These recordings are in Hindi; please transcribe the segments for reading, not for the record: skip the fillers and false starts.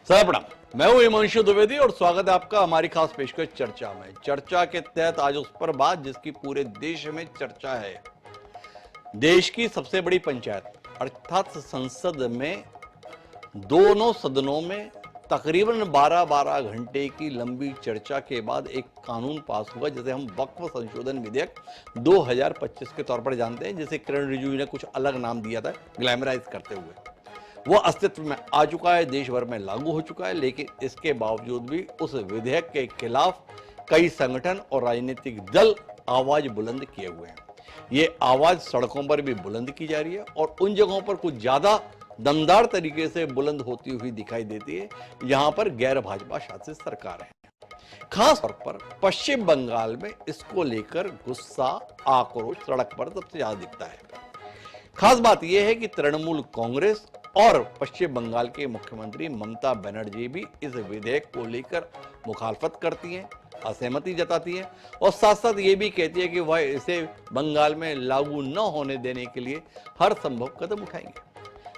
सर प्रणाम, मैं हूं हिमांशु द्विवेदी और स्वागत है आपका हमारी खास पेशकश चर्चा में। चर्चा के तहत आज उस पर बात जिसकी पूरे देश में चर्चा है। देश की सबसे बड़ी पंचायत अर्थात संसद में दोनों सदनों में तकरीबन 12-12 घंटे की लंबी चर्चा के बाद एक कानून पास हुआ जिसे हम वक्फ संशोधन विधेयक 2025 के तौर पर जानते हैं, जिसे किरण रिजिजू ने कुछ अलग नाम दिया था ग्लैमराइज करते हुए। वो अस्तित्व में आ चुका है, देश भर में लागू हो चुका है, लेकिन इसके बावजूद भी उस विधेयक के खिलाफ कई संगठन और राजनीतिक दल आवाज बुलंद किए हुए हैं। ये आवाज सड़कों पर भी बुलंद की जा रही है और उन जगहों पर कुछ ज्यादा दमदार तरीके से बुलंद होती हुई दिखाई देती है जहां पर गैर भाजपा शासित सरकार है। खास तौर पर पश्चिम बंगाल में इसको लेकर गुस्सा, आक्रोश सड़क पर सबसे ज्यादा दिखता है। खास बात यह है कि तृणमूल कांग्रेस और पश्चिम बंगाल के मुख्यमंत्री ममता बनर्जी भी इस विधेयक को लेकर मुखालफत करती हैं, असहमति जताती हैं और साथ साथ ये भी कहती है कि वह इसे बंगाल में लागू न होने देने के लिए हर संभव कदम उठाएंगे।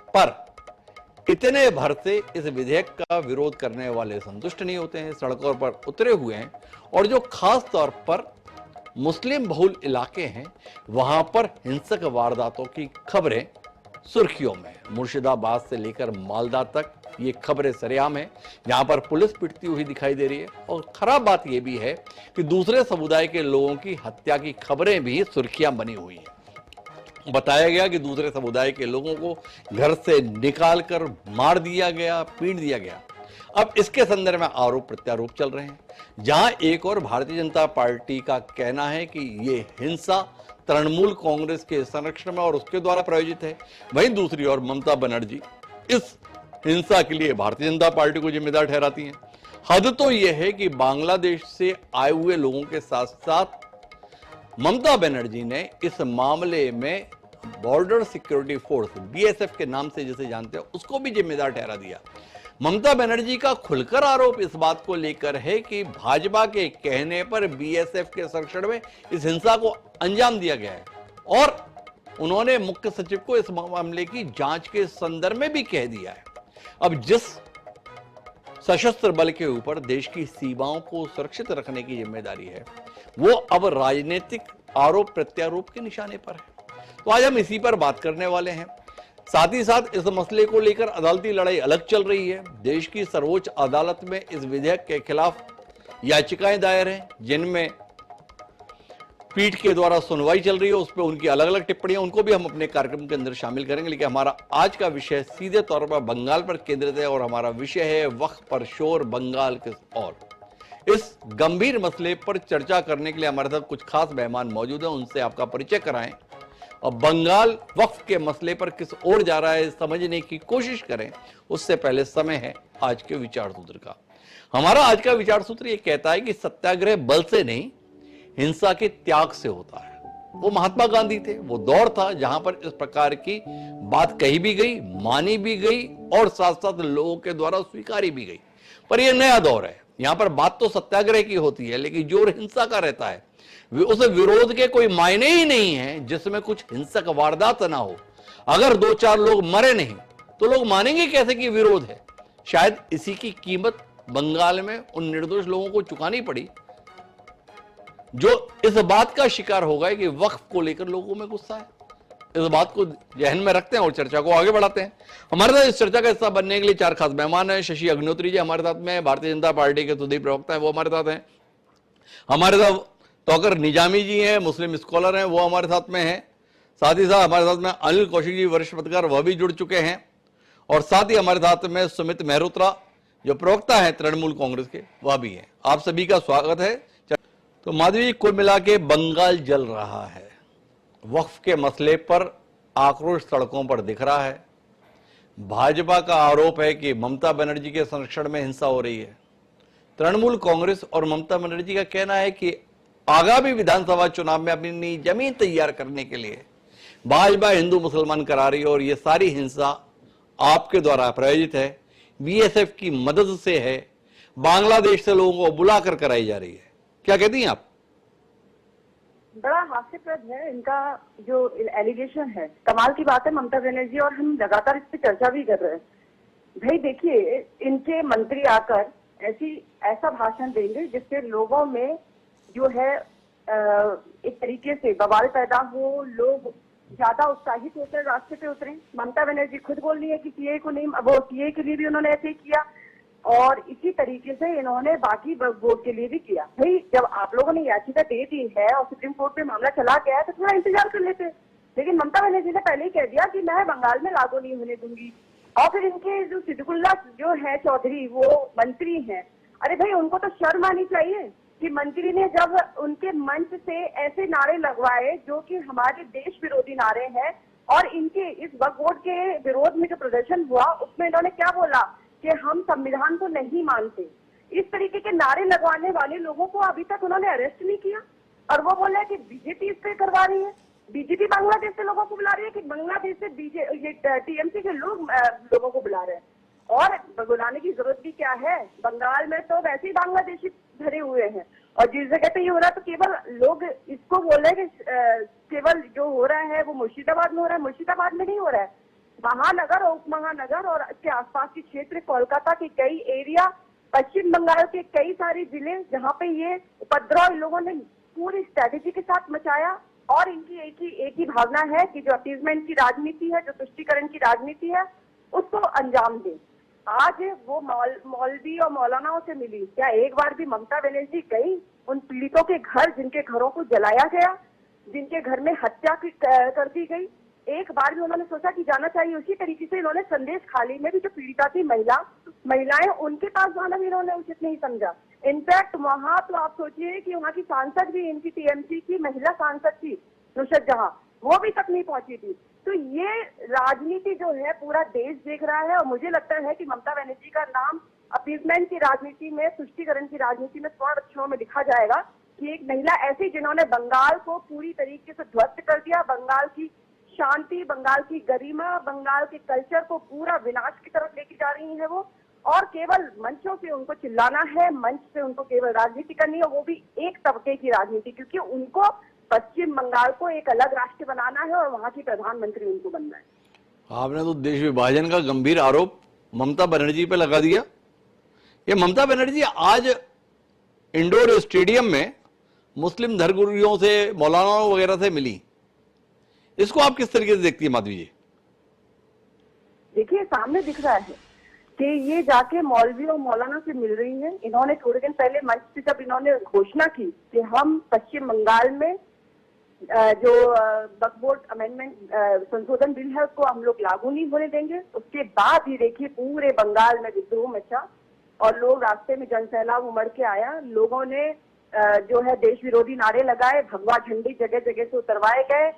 पर इतने भर से इस विधेयक का विरोध करने वाले संतुष्ट नहीं होते हैं, सड़कों पर उतरे हुए हैं और जो खास तौर पर मुस्लिम बहुल इलाके हैं वहां पर हिंसक वारदातों की खबरें सुर्खियों में। मुर्शिदाबाद से लेकर मालदा तक ये खबरें सरेआम है, जहां पर पुलिस पिटती हुई दिखाई दे रही है और खराब बात यह भी है कि दूसरे समुदाय के लोगों की हत्या की खबरें भी सुर्खियां बनी हुई हैं। बताया गया कि दूसरे समुदाय के लोगों को घर से निकालकर मार दिया गया, पीट दिया गया। अब इसके संदर्भ में आरोप प्रत्यारोप चल रहे हैं, जहां एक और भारतीय जनता पार्टी का कहना है कि ये हिंसा तृणमूल कांग्रेस के संरक्षण में और उसके द्वारा प्रायोजित है। वहीं दूसरी ओर ममता बनर्जी इस हिंसा के लिए भारतीय जनता पार्टी को जिम्मेदार ठहराती हैं। हद तो यह है कि बांग्लादेश से आए हुए लोगों के साथ साथ ममता बनर्जी ने इस मामले में बॉर्डर सिक्योरिटी फोर्स बीएसएफ के नाम से जिसे जानते हैं उसको भी जिम्मेदार ठहरा दिया। ममता बनर्जी का खुलकर आरोप इस बात को लेकर है कि भाजपा के कहने पर बीएसएफ के संरक्षण में इस हिंसा को अंजाम दिया गया है और उन्होंने मुख्य सचिव को इस मामले की जांच के संदर्भ में भी कह दिया है। अब जिस सशस्त्र बल के ऊपर देश की सीमाओं को सुरक्षित रखने की जिम्मेदारी है वो अब राजनीतिक आरोप प्रत्यारोप के निशाने पर है। तो आज हम इसी पर बात करने वाले हैं। साथ ही साथ इस मसले को लेकर अदालती लड़ाई अलग चल रही है। देश की सर्वोच्च अदालत में इस विधेयक के खिलाफ याचिकाएं दायर हैं, जिनमें पीठ के द्वारा सुनवाई चल रही है। उस पर उनकी अलग अलग टिप्पणियां, उनको भी हम अपने कार्यक्रम के अंदर शामिल करेंगे। लेकिन हमारा आज का विषय सीधे तौर पर बंगाल पर केंद्रित है और हमारा विषय है वक्फ पर शोर, बंगाल किस और। इस गंभीर मसले पर चर्चा करने के लिए हमारे साथ कुछ खास मेहमान मौजूद हैं, उनसे आपका परिचय कराएं और बंगाल वक्फ के मसले पर किस ओर जा रहा है समझने की कोशिश करें। उससे पहले समय है आज के विचार सूत्र का। हमारा आज का विचार सूत्र यह कहता है कि सत्याग्रह बल से नहीं, हिंसा के त्याग से होता है। वो महात्मा गांधी थे, वो दौर था जहां पर इस प्रकार की बात कही भी गई, मानी भी गई और साथ साथ लोगों के द्वारा स्वीकारी भी गई। पर यह नया दौर है, यहां पर बात तो सत्याग्रह की होती है लेकिन जोर हिंसा का रहता है। उस विरोध के कोई मायने ही नहीं है जिसमें कुछ हिंसक वारदात ना हो। अगर 2-4 लोग मरे नहीं तो लोग मानेंगे कैसे कि विरोध है। शायद इसी की कीमत बंगाल में उन निर्दोष लोगों को चुकानी पड़ी जो इस बात का शिकार हो गए कि वक्फ को लेकर लोगों में गुस्सा है। इस बात को जहन में रखते हैं और चर्चा को आगे बढ़ाते हैं। हमारे साथ इस चर्चा का हिस्सा बनने के लिए 4 खास मेहमान हैं। शशि अग्निहोत्री जी हमारे साथ में, भारतीय जनता पार्टी के सुदीप प्रवक्ता है वो हमारे साथ हैं। हमारे साथ तौकर निजामी जी हैं, मुस्लिम स्कॉलर हैं, वो हमारे साथ में हैं। साथ ही साथ हमारे साथ में अनिल कौशिक जी वरिष्ठ पत्रकार, वह भी जुड़ चुके हैं। और साथ ही हमारे साथ में सुमित मेहरोत्रा जो प्रवक्ता है तृणमूल कांग्रेस के, वह भी है। आप सभी का स्वागत है। तो माधवी, कुल मिला के बंगाल जल रहा है। वक्फ के मसले पर आक्रोश सड़कों पर दिख रहा है। भाजपा का आरोप है कि ममता बनर्जी के संरक्षण में हिंसा हो रही है। तृणमूल कांग्रेस और ममता बनर्जी का कहना है कि आगामी विधानसभा चुनाव में अपनी जमीन तैयार करने के लिए भाजपा हिंदू मुसलमान करा रही है और यह सारी हिंसा आपके द्वारा प्रायोजित है, बीएसएफ की मदद से है, बांग्लादेश से लोगों को बुलाकर कराई जा रही है। क्या कहती हैं आप? बड़ा हास्यप्रद है इनका जो एलिगेशन है। कमाल की बात है, ममता बनर्जी और हम लगातार इस पे चर्चा भी कर रहे हैं भाई देखिए, इनके मंत्री आकर ऐसा भाषण देंगे जिससे लोगों में जो है एक तरीके से बवाल पैदा हो, लोग ज्यादा उत्साहित होकर रास्ते पे उतरे। ममता बनर्जी खुद बोल रही है कि सीए को नहीं, वो सीए के लिए भी उन्होंने ऐसे ही किया और इसी तरीके से इन्होंने बाकी वोट के लिए भी किया। भाई जब आप लोगों ने याचिका दे दी है और सुप्रीम कोर्ट में मामला चला गया है तो थोड़ा इंतजार कर लेते। लेकिन ममता बनर्जी ने पहले ही कह दिया कि मैं बंगाल में लागू नहीं होने दूंगी। और फिर इनके जो सिद्दुकुल्ला जो है चौधरी, वो मंत्री हैं, अरे भाई उनको तो शर्म आनी चाहिए कि मंत्री ने जब उनके मंच से ऐसे नारे लगवाए जो कि हमारे देश विरोधी नारे हैं, और इनके इस वक्फ बोर्ड के विरोध में जो प्रदर्शन हुआ उसमें इन्होंने क्या बोला कि हम संविधान को नहीं मानते। इस तरीके के नारे लगवाने वाले लोगों को अभी तक उन्होंने अरेस्ट नहीं किया और वो बोल रहे हैं कि बीजेपी इस पे करवा रही है। बीजेपी बांग्लादेश से लोगों को बुला रही है कि बांग्लादेश से ये टीएमसी के लोगों को बुला रहे हैं। और बुलाने की जरूरत भी क्या है, बंगाल में तो वैसे ही बांग्लादेशी भरे हुए हैं और जिस जगह पे ये हो रहा है तो केवल लोग इसको बोल रहे हैं कि केवल जो हो रहा है वो मुर्शिदाबाद में हो रहा है। मुर्शिदाबाद में नहीं हो रहा है, महानगर और उपमहानगर और इसके आसपास के क्षेत्र, कोलकाता के कई एरिया, पश्चिम बंगाल के कई सारे जिले जहाँ पे ये उपद्रव इन लोगों ने पूरी स्ट्रेटेजी के साथ मचाया। और इनकी एक ही भावना है कि जो अपीजमेंट की राजनीति है, जो तुष्टीकरण की राजनीति है, उसको अंजाम दे। आज वो मौलवी और मौलानाओं से मिली, क्या एक बार भी ममता बनर्जी गई उन पीड़ितों के घर जिनके घरों को जलाया गया, जिनके घर में हत्या कर दी गई? एक बार भी उन्होंने सोचा कि जाना चाहिए? उसी तरीके से इन्होंने संदेश खाली में भी जो पीड़िता थी महिलाएं, उनके पास जाना भी इन्होंने उचित नहीं समझा। इनफैक्ट वहां तो आप सोचिए कि वहां की सांसद भी इनकी टीएमसी की महिला सांसद थी नुसरत जहां, वो भी तक नहीं पहुंची थी। तो ये राजनीति जो है पूरा देश देख रहा है और मुझे लगता है कि ममता बनर्जी का नाम अपीजमेंट की राजनीति में, तुष्टीकरण की राजनीति में स्वर्ण अक्षरों में लिखा जाएगा कि एक महिला ऐसी जिन्होंने बंगाल को पूरी तरीके से ध्वस्त कर दिया, बंगाल की शांति, बंगाल की गरिमा, बंगाल के कल्चर को पूरा विनाश की तरफ लेके जा रही है वो। और केवल मंचों से उनको चिल्लाना है, मंच से उनको केवल राजनीति करनी है, वो भी एक तबके की राजनीति, क्योंकि उनको पश्चिम बंगाल को एक अलग राष्ट्र बनाना है और वहां की प्रधानमंत्री उनको बनना है। आपने तो देश विभाजन का गंभीर आरोप ममता बनर्जी पे लगा दिया। ये ममता बनर्जी आज इंडोर स्टेडियम में मुस्लिम धर्मगुरुओं से, मौलानाओं वगैरह से मिली, इसको आप किस तरीके से देखती है माधवी जी? देखिए सामने दिख रहा है कि ये जाके मौलवी और मौलाना से मिल रही हैं। इन्होंने थोड़े दिन पहले मंच से जब इन्होंने घोषणा की कि हम पश्चिम बंगाल में जो वक्फ बोर्ड अमेंडमेंट संशोधन बिल है उसको हम लोग लागू नहीं होने देंगे, उसके बाद ही देखिए पूरे बंगाल में विद्रोह मचा और लोग रास्ते में जनसैलाब उमड़ के आया। लोगों ने जो है देश विरोधी नारे लगाए, भगवा झंडे जगह जगह से उतरवाए गए,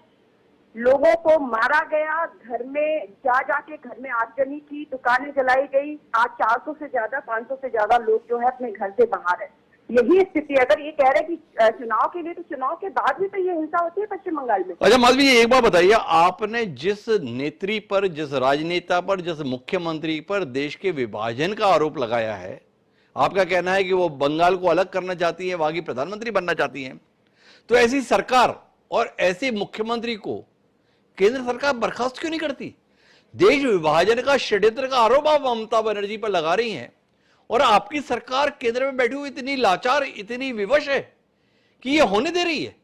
लोगों को मारा गया, घर में जाके घर में आगजनी की, दुकानें जलाई गई। आज 400 से ज्यादा, 500 से ज्यादा लोग जो है अपने घर से बाहर है। यही स्थिति, अगर ये कह रहे कि चुनाव के लिए, तो चुनाव के बाद भी तो ये हिंसा होती है पश्चिम बंगाल में। अच्छा माधवी जी, एक बात बताइए, आपने जिस नेत्री पर, जिस राजनेता पर, जिस मुख्यमंत्री पर देश के विभाजन का आरोप लगाया है, आपका कहना है कि वो बंगाल को अलग करना चाहती है, वहां की प्रधानमंत्री बनना चाहती हैं, तो ऐसी सरकार और ऐसे मुख्यमंत्री को केंद्र सरकार बर्खास्त क्यों नहीं करती? देश विभाजन का षड्यंत्र का आरोप आप ममता बनर्जी पर लगा रही हैं और आपकी सरकार केंद्र में बैठी हुई इतनी लाचार, इतनी विवश है कि ये होने दे रही है।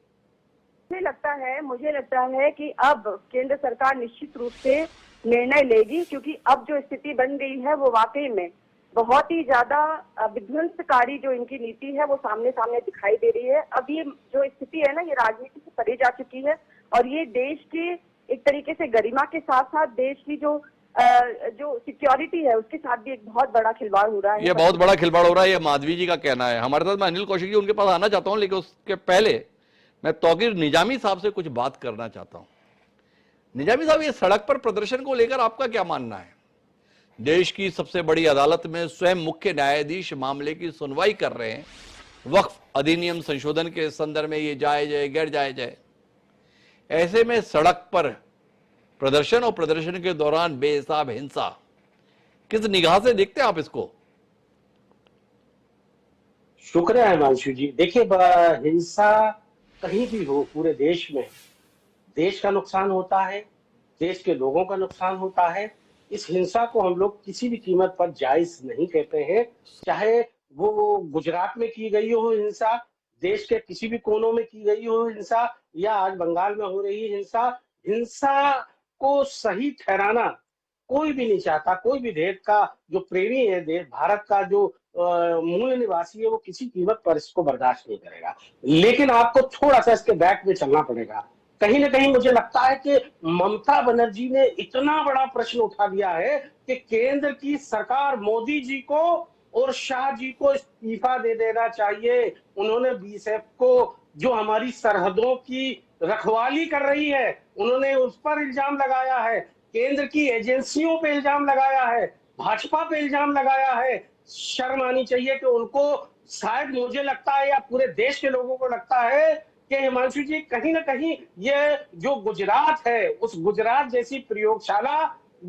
मुझे लगता है कि अब केंद्र सरकार निश्चित रूप से निर्णय लेगी, क्योंकि अब जो स्थिति बन गई है वो वाकई में बहुत ही ज्यादा विध्वंसकारी जो इनकी नीति है वो सामने सामने दिखाई दे रही है। अब ये जो स्थिति है ना, ये राजनीति से परे जा चुकी है और ये देश के एक तरीके से गरिमा के साथ साथ देश की जो सिक्योरिटी है उसके साथ भी एक बहुत बड़ा खिलवाड़ हो रहा है। ये बहुत बड़ा खिलवाड़ हो रहा है, ये माधवी जी का कहना है। हमारे साथ मैं अनिल कौशिक जी उनके पास आना चाहता हूं, लेकिन उसके पहले मैं तौकीर निजामी साहब से कुछ बात करना चाहता हूं। निजामी साहब, ये सड़क पर प्रदर्शन को लेकर आपका क्या मानना है? देश की सबसे बड़ी अदालत में स्वयं मुख्य न्यायाधीश मामले की सुनवाई कर रहे हैं, वक्फ अधिनियम संशोधन के संदर्भ में ये जायज है, गैर जायज है। ऐसे में सड़क पर प्रदर्शन और प्रदर्शन के दौरान बेहिसाब हिंसा, किस निगाह से देखते हैं आप इसको? शुक्रिया हिमांशु जी। देखिए, हिंसा कहीं भी हो पूरे देश में, देश का नुकसान होता है, देश के लोगों का नुकसान होता है। इस हिंसा को हम लोग किसी भी कीमत पर जायज नहीं कहते हैं। चाहे वो गुजरात में की गई हो हिंसा, देश के किसी भी कोनों में की गई हो हिंसा, या आज बंगाल में हो रही हिंसा, हिंसा को सही ठहराना कोई भी नहीं चाहता। कोई भी देश का जो प्रेमी है, देश भारत का जो मूल निवासी है, वो किसी कीमत पर इसको बर्दाश्त नहीं करेगा। लेकिन आपको थोड़ा सा इसके बैक में चलना पड़ेगा। कहीं ना कहीं मुझे लगता है कि ममता बनर्जी ने इतना बड़ा प्रश्न उठा दिया है कि केंद्र की सरकार, मोदी जी को और शाह जी को इस्तीफा दे देना चाहिए। उन्होंने बीएसएफ को, जो हमारी सरहदों की रखवाली कर रही है, उन्होंने उस पर इल्जाम लगाया है, केंद्र की एजेंसियों पे इल्जाम लगाया है, भाजपा पे इल्जाम लगाया है। शर्म आनी चाहिए कि उनको, शायद मुझे लगता है या पूरे देश के लोगों को लगता है कि हिमांशु जी कहीं ना कहीं ये जो गुजरात है, उस गुजरात जैसी प्रयोगशाला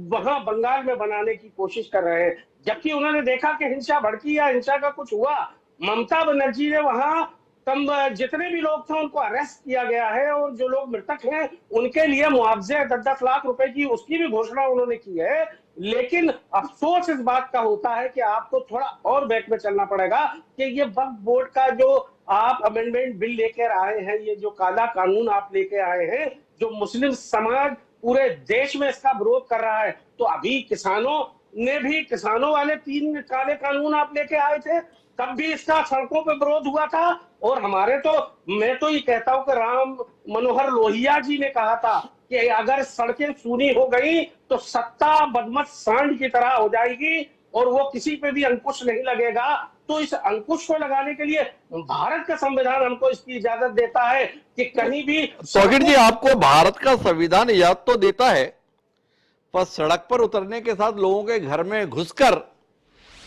वहां बंगाल में बनाने की कोशिश कर रहे हैं। जबकि उन्होंने देखा कि हिंसा भड़की या हिंसा का कुछ हुआ, ममता बनर्जी ने वहां कम जितने भी लोग थे उनको अरेस्ट किया गया है, और जो लोग मृतक हैं उनके लिए मुआवजे 10-10 लाख रुपए की, उसकी भी घोषणा उन्होंने की है। लेकिन अफसोस इस बात का होता है कि आपको थोड़ा और बैक में चलना पड़ेगा कि ये वक्फ बोर्ड का जो आप अमेंडमेंट बिल लेकर आए हैं, ये जो काला कानून आप लेके आए हैं, जो मुस्लिम समाज पूरे देश में इसका विरोध कर रहा है, तो अभी किसानों ने भी, किसानों वाले 3 काले कानून आप लेके आए थे, तब भी इसका सड़कों पे विरोध हुआ था। और हमारे तो, मैं तो ये कहता हूं कि राम मनोहर लोहिया जी ने कहा था कि अगर सड़कें सूनी हो गई तो सत्ता बदमस्त सांड की तरह हो जाएगी और वो किसी पे भी अंकुश नहीं लगेगा। तो इस अंकुश को लगाने के लिए भारत का संविधान हमको इसकी इजाजत देता है कि कहीं भी। तौकीर जी, आपको भारत का संविधान इजाजत तो देता है, पर सड़क पर उतरने के साथ लोगों के घर में घुसकर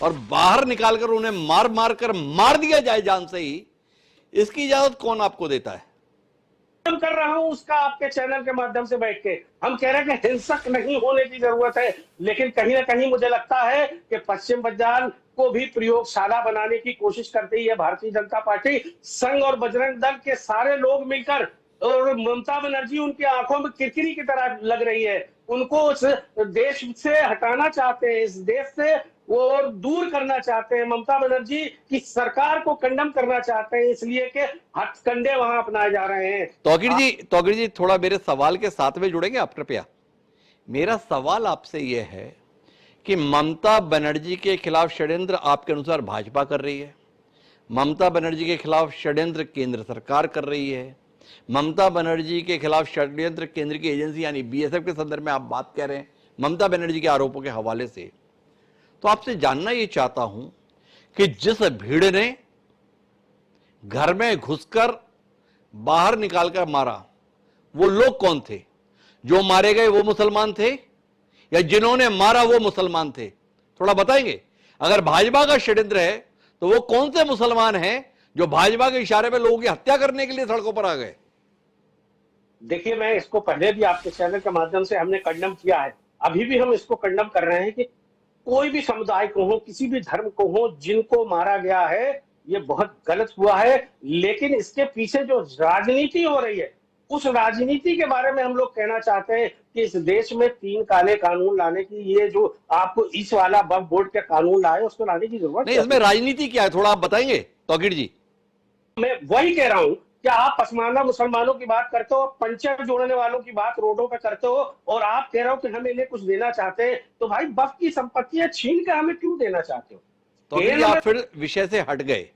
और बाहर निकालकर उन्हें मार मार कर मार दिया जाए जान से ही, इसकी इजाजत कौन आपको देता है? कर रहा हूं उसका आपके चैनल के माध्यम से बैठ के हम कह रहे हैं कि हिंसक नहीं होने की जरूरत है। लेकिन कहीं ना कहीं मुझे लगता है कि पश्चिम बंगाल को भी प्रयोगशाला बनाने की कोशिश करती है भारतीय जनता पार्टी। संघ और बजरंग दल के सारे लोग मिलकर, और ममता बनर्जी उनकी आंखों में किरकिरी की तरह लग रही है, उनको उस देश से हटाना चाहते हैं, इस देश से वो और दूर करना चाहते हैं, ममता बनर्जी की सरकार को कंडम करना चाहते हैं, इसलिए कि हथकंडे वहां अपनाए जा रहे हैं। तौकीर जी थोड़ा मेरे सवाल के साथ में जुड़ेंगे आप कृपया? मेरा सवाल आपसे यह है कि ममता बनर्जी के खिलाफ षड्यंत्र आपके अनुसार भाजपा कर रही है, ममता बनर्जी के खिलाफ षड्यंत्र केंद्र सरकार कर रही है, ममता बनर्जी के खिलाफ षड्यंत्र केंद्र की एजेंसी यानी बीएसएफ के संदर्भ में आप बात कह रहे हैं ममता बनर्जी के आरोपों के हवाले से। तो आपसे जानना यह चाहता हूं कि जिस भीड़ ने घर में घुसकर बाहर निकालकर मारा, वो लोग कौन थे? जो मारे गए वो मुसलमान थे या जिन्होंने मारा वो मुसलमान थे? थोड़ा बताएंगे। अगर भाजपा का षड्यंत्र है तो वो कौन से मुसलमान हैं जो भाजपा के इशारे में लोगों की हत्या करने के लिए सड़कों पर आ गए? देखिए, मैं इसको पहले भी आपके चैनल के माध्यम से हमने कंडम किया है, अभी भी हम इसको कंडम कर रहे हैं कि कोई भी समुदाय को हो, किसी भी धर्म को हो, जिनको मारा गया है, ये बहुत गलत हुआ है। लेकिन इसके पीछे जो राजनीति हो रही है, उस राजनीति के बारे में हम लोग कहना चाहते हैं कि इस देश में 3 काले कानून लाने की, ये जो आपको इस वाला वक्फ बोर्ड के कानून लाए, उसको लाने की जरूरत नहीं। इसमें राजनीति क्या है, थोड़ा आप बताएंगे तौकीर जी? मैं वही कह रहा हूं कि आप पसमानदा मुसलमानों की बात करते हो, पंचर जोड़ने वालों की बात रोडों पे करते हो, और आप कह रहे हो कि हम इन्हें कुछ देना चाहते हैं। तो भाई वक्फ की संपत्तियां छीन कर हमें क्यों देना चाहते हो? तो आप फिर विषय से हट गए।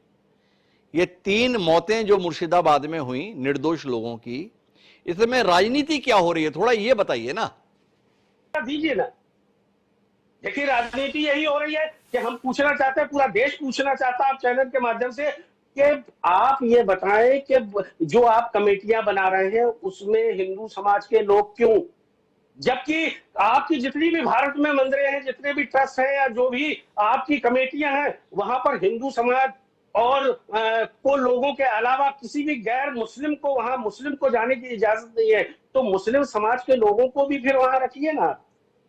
ये 3 मौतें जो मुर्शिदाबाद में हुई निर्दोष लोगों की, इसमें राजनीति क्या हो रही है, थोड़ा ये बताइए ना। दीजिए ना। देखिए, राजनीति यही हो रही है कि हम पूछना चाहते हैं, पूरा देश पूछना चाहता है आप चैनल के माध्यम से, कि आप ये बताएं कि जो आप कमेटियां बना रहे हैं उसमें हिंदू समाज के लोग क्यों? जबकि आपकी जितनी भी भारत में मंदिरें हैं, जितने भी ट्रस्ट हैं, या जो भी आपकी कमेटियां हैं, वहां पर हिंदू समाज और को लोगों के अलावा किसी भी गैर मुस्लिम को, वहां मुस्लिम को जाने की इजाजत नहीं है। तो मुस्लिम समाज के लोगों को भी फिर वहां रखिए ना।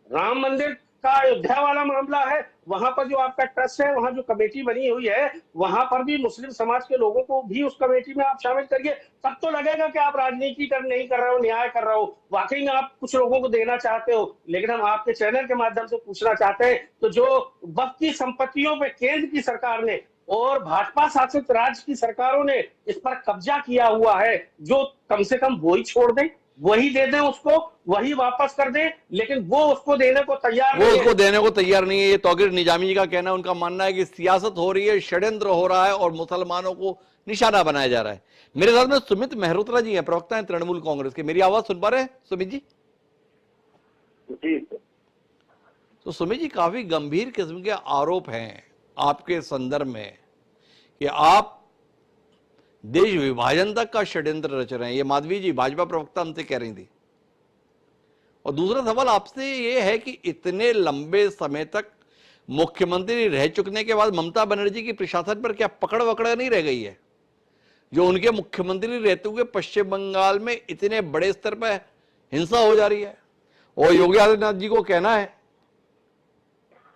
राम मंदिर का अयोध्या वाला मामला है, वहां पर जो आपका ट्रस्ट है, वहां जो कमेटी बनी हुई है, वहां पर भी मुस्लिम समाज के लोगों को भी उस कमेटी में आप शामिल करिए। तब तो लगेगा कि आप राजनीति नहीं कर रहे हो, न्याय कर रहे हो, वाकई में आप कुछ लोगों को देना चाहते हो। लेकिन हम आपके चैनल के माध्यम से पूछना चाहते हैं, तो जो वक्त की संपत्तियों पे केंद्र की सरकार ने और भाजपा शासित राज्य की सरकारों ने इस पर कब्जा किया हुआ है, जो कम से कम वही छोड़ दें, वही दे दें उसको, वही वापस कर दें, लेकिन वो उसको देने को तैयार वो नहीं उसको है। देने को तैयार नहीं है। ये तौकीर निजामी जी का कहना है। उनका मानना है कि सियासत हो रही है, षड्यंत्र हो रहा है और मुसलमानों को निशाना बनाया जा रहा है। मेरे साथ में सुमित मेहरोत्रा जी हैं, प्रवक्ता हैं तृणमूल कांग्रेस के। मेरी आवाज सुन पा रहे हैं सुमित जी? जी। तो सुमित जी, काफी गंभीर किस्म के आरोप हैं आपके संदर्भ में कि आप देश विभाजन तक का षड्यंत्र रच रहे हैं। ये माधवी जी, भाजपा प्रवक्ता, हमसे कह रही थी। और दूसरा सवाल आपसे ये है कि इतने लंबे समय तक मुख्यमंत्री रह चुकने के बाद ममता बनर्जी की प्रशासन पर क्या पकड़ वकड़ नहीं रह गई है? जो उनके मुख्यमंत्री रहते हुए पश्चिम बंगाल में इतने बड़े स्तर पर हिंसा हो जा रही है। और योगी आदित्यनाथ जी को कहना है,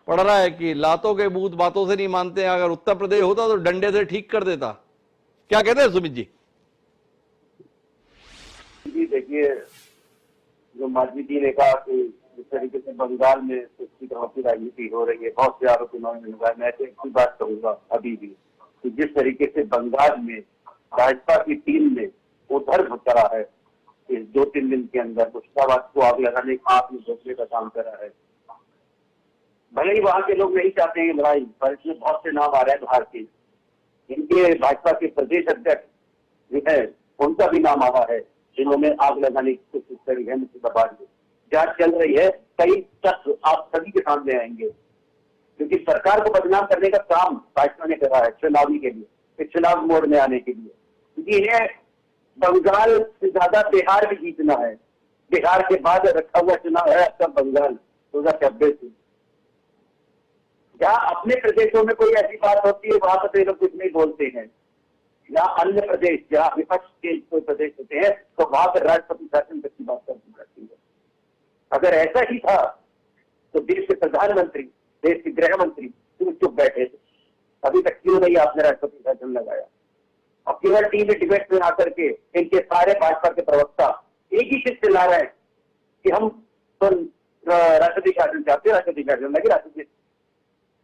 पड़ रहा है कि लातों के बूथ बातों से नहीं मानते हैं, अगर उत्तर प्रदेश होता तो डंडे से ठीक कर देता। क्या कहते हैं सुमित जी? जी देखिए, जो माधवी जी ने कहा कि जिस तरीके से बंगाल में उसकी तरह की राजनीति हो रही है, बहुत से आरोप उन्होंने लगाए। मैं तो एक ही बात कहूंगा अभी भी कि जिस तरीके से बंगाल में भाजपा की टीम ने उधर करा है इस 2-3 दिन के अंदर, मुर्शिदाबाद को आग लगाने का, आग में घोषणे का काम करा है। भले ही वहां के लोग नहीं चाहते हैं लड़ाई, पर इसमें बहुत से नाम आ रहे हैं बाहर के। इनके भाजपा के प्रदेश अध्यक्ष जो है, उनका भी नाम आ रहा है, जिन्होंने आग लगाने की कोशिश करी है मुर्शिदाबाद में। जांच चल रही है, कई तथ्य आप सभी के सामने आएंगे, क्योंकि सरकार को बदनाम करने का काम भाजपा ने करा है चुनावी के लिए, चुनाव मोड में आने के लिए। क्योंकि इन्हें बंगाल से ज्यादा बिहार भी जीतना है। बिहार के बाद रखा हुआ चुनाव है आपका बंगाल 2026 में। जहाँ अपने प्रदेशों में कोई ऐसी बात होती है, वहां पर लोग कुछ नहीं बोलते हैं। जहाँ अन्य प्रदेश, जहाँ विपक्ष के कोई प्रदेश होते हैं, तो वहां पर राष्ट्रपति शासन तक की बात करनी पड़ती है। अगर ऐसा ही था तो देश के प्रधानमंत्री, देश के गृह मंत्री क्यों चुप बैठे थे? अभी तक क्यों नहीं आपने राष्ट्रपति शासन लगाया? अब केवल टीवी डिबेट में आकर के इनके सारे भाजपा के प्रवक्ता एक ही चीज चिल्ला रहे हैं कि हम तो राष्ट्रपति शासन चाहते, राष्ट्रपति शासन लगे, राष्ट्रपति।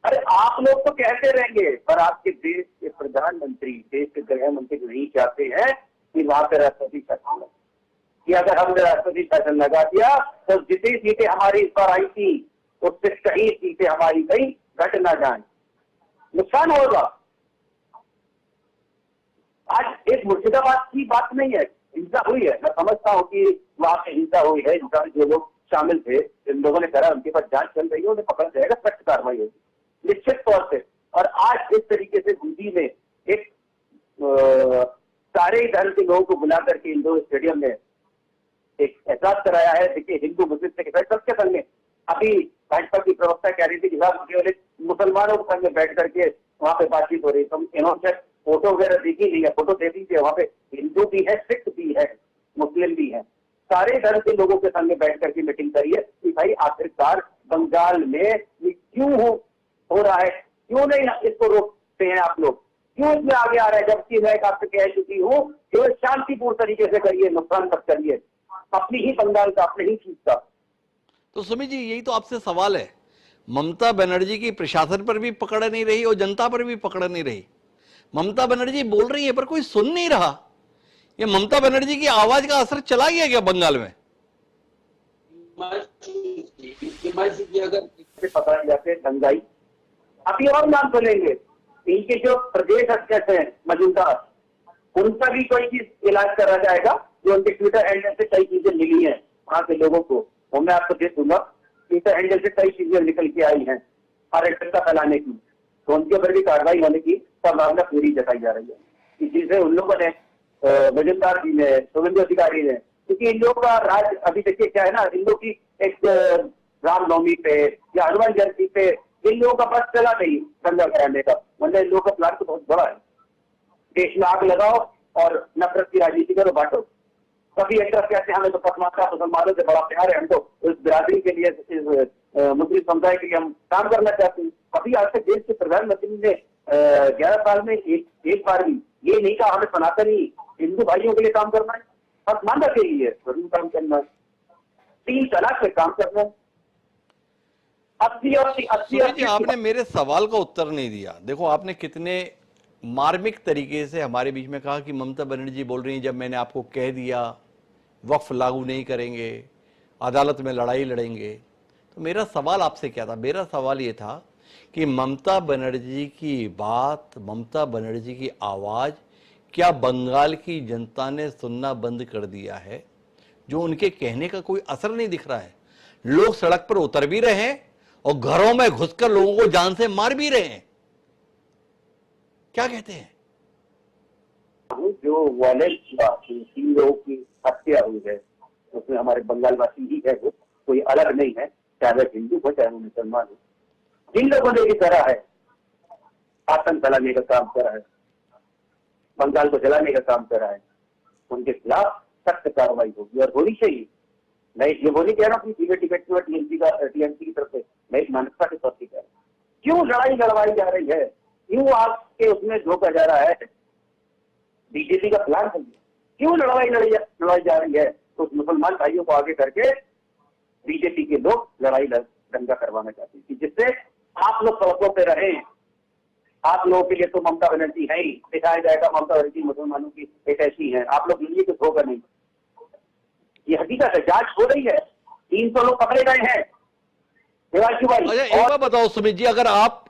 अरे आप लोग तो कहते रहेंगे, पर आपके देश के प्रधानमंत्री, देश के गृह मंत्री नहीं चाहते हैं कि वहां पर राष्ट्रपति शासन लगे। कि अगर हमने राष्ट्रपति शासन लगा दिया तो जितनी सीटें हमारी इस बार आई थी, उससे कई सीटें हमारी गई, घट ना जाए, नुकसान होगा। आज एक मुर्शिदाबाद की बात नहीं है, हिंसा हुई है, मैं समझता हूँ कि वहां पे हिंसा हुई है, हिंसा में जो लोग शामिल थे, जिन लोगों ने करा, उनके पास जांच चल रही है, उन्हें पकड़ा जाएगा, सख्त कार्रवाई होगी निश्चित तौर से। और आज इस तरीके से दिल्ली में एक सारे धर्म के लोगों को बुला करके इंडोर स्टेडियम में एक एहसास कराया है। देखिए, हिंदू मुस्लिम से सबके संग में, अभी भाजपा की प्रवक्ता कह रही थी कि केवल मुसलमानों के संग में बैठ करके वहां पे बातचीत हो रही है। तो इन्होंने फोटो वगैरह देखी नहीं है, फोटो दे दीजिए। वहां पे हिंदू भी है, सिख भी है, मुस्लिम भी है, सारे धर्म के लोगों के संग में बैठ करके मीटिंग करिए कि भाई आखिरकार बंगाल में ये क्यों हो रहा है, क्यों नहीं इसको रोकते हैं आप लोग, क्यों इसमें आगे आ रहा है? जबकि मैं आपसे कह चुकी हूँ, केवल शांतिपूर्ण तरीके से करिए, नुकसान तक करिए, अपनी ही बंगाल का, अपने ही चीज का। तो सुमित जी, यही तो आपसे सवाल है। ममता बनर्जी की प्रशासन पर भी पकड़ नहीं रही और जनता पर भी पकड़ नहीं रही। ममता बनर्जी बोल रही है पर कोई सुन नहीं रहा। ये ममता बनर्जी की आवाज का असर चला गया क्या बंगाल में? अगर पता नहीं जाते दंगाई, अभी और नाम सुनेंगे। इनके जो प्रदेश अध्यक्ष हैं मौजूदा, उनका भी कोई चीज इलाज करा जाएगा, जो उनके ट्विटर हैंडल से कई चीजें मिली हैं वहां के लोगों को, वो मैं आपको दे दूंगा। ट्विटर हैंडल से कई चीजें निकल के आई हैं अराजकता फैलाने की, तो उनके ऊपर भी कार्रवाई होने की संभावना पूरी जताई जा रही है। इसी से उन लोगों ने, मजुमदार जी ने, शुभेंदु अधिकारी ने, क्योंकि इन लोगों का राज अभी देखिए क्या है ना, इन लोगों की एक रामनवमी पे या हनुमान जयंती पे इन लोगों का बस चला नहीं दंगा कराने का, मतलब इन लोगों का प्लान तो बहुत बड़ा है। देश में आग लगाओ और नफरत की राजनीति करो, बांटो। कभी एक तरफ कहते हैं हमें तो पसमानदा मुसलमानों से बड़ा प्यार है, हम तो इस बिरादरी के लिए, इस मुस्लिम समुदाय के लिए हम काम करना चाहते हैं। कभी आज तक देश के प्रधानमंत्री ने 11 साल में एक बार भी ये नहीं कहा हमें सनातनी हिंदू भाइयों के लिए काम करना है, पसमानदा के लिए जरूर काम करना है, 3 तलाक पे काम करना है। 80 सुमित जी, आपने मेरे सवाल का उत्तर नहीं दिया। देखो, आपने कितने मार्मिक तरीके से हमारे बीच में कहा कि ममता बनर्जी बोल रही हैं जब मैंने आपको कह दिया वक्फ लागू नहीं करेंगे, अदालत में लड़ाई लड़ेंगे। तो मेरा सवाल आपसे क्या था? मेरा सवाल ये था कि ममता बनर्जी की बात, ममता बनर्जी की आवाज क्या बंगाल की जनता ने सुनना बंद कर दिया है? जो उनके कहने का कोई असर नहीं दिख रहा है। लोग सड़क पर उतर भी रहे हैं और घरों में घुसकर लोगों को जान से मार भी रहे हैं। क्या कहते हैं? जो वायलेंस हुआ, 3 लोगों की हत्या हुई है, उसमें हमारे बंगाल वासी ही है, वो कोई अलग नहीं है, चाहे वह हिंदू हो चाहे वो मुसलमान हो। जिन लोगों ने ये करा है, आतंक फैलाने का काम करा है, बंगाल को जलाने का काम करा है, उनके खिलाफ सख्त कार्रवाई होगी और होनी चाहिए। मैं ये वो नहीं कह रहा हूँ कि टिकट टीएमसी की तरफ से, मैं एक मानवता के तौर पर कह रहा हूँ। क्यों लड़ाई लड़वाई जा रही है? क्यों आपके उसमें झोंका जा रहा है? बीजेपी का प्लान है, क्यों लड़ाई जा रही है? तो मुसलमान भाइयों को आगे करके बीजेपी के लोग लड़ाई दंगा करवाना चाहते हैं, जिससे आप लोग सड़कों पे रहें। आप लोगों के लिए तो ममता बनर्जी है ही, दिखाया जाएगा ममता बनर्जी मुसलमानों की एक ऐसी है, आप लोग लिए कुछ होगा नहीं। ये हकीकत है, जांच हो रही है, 300 लोग पकड़े गए हैं। अच्छा, एक बात बताओ सुमित जी, अगर आप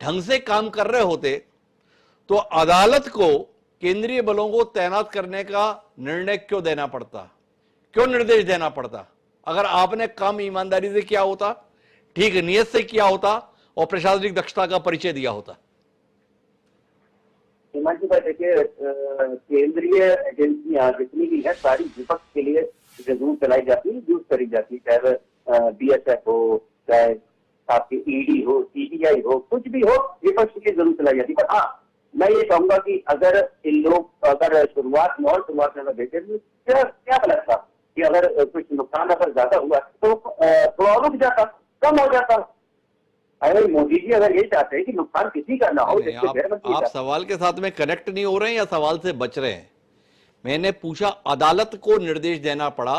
ढंग से काम कर रहे होते तो अदालत को केंद्रीय बलों को तैनात करने का निर्णय क्यों देना पड़ता, क्यों निर्देश देना पड़ता? अगर आपने काम ईमानदारी से किया होता, ठीक नीयत से किया होता और प्रशासनिक दक्षता का परिचय दिया होता। हिमांशु भाई, देखिए, केंद्रीय एजेंसियां जितनी भी है सारी विपक्ष के लिए जरूर चलाई जाती है, यूज करी जाती है, चाहे बीएसएफ हो, चाहे आपकी ईडी हो, सीबीआई हो, कुछ भी हो, विपक्ष के लिए जरूर चलाई जाती है। पर हाँ, मैं ये कहूंगा कि अगर इन लोग शुरुआत में अगर देखे तो क्या गलत था कि अगर कुछ नुकसान अगर ज्यादा हुआ तो थोड़ा रुक जाता, कम हो जाता। अगर मोदी जी अगर ये चाहते हैं कि नुकसान किसी का ना हो, आप सवाल के साथ में कनेक्ट नहीं हो रहे हैं या सवाल से बच रहे हैं? मैंने पूछा, अदालत को निर्देश देना पड़ा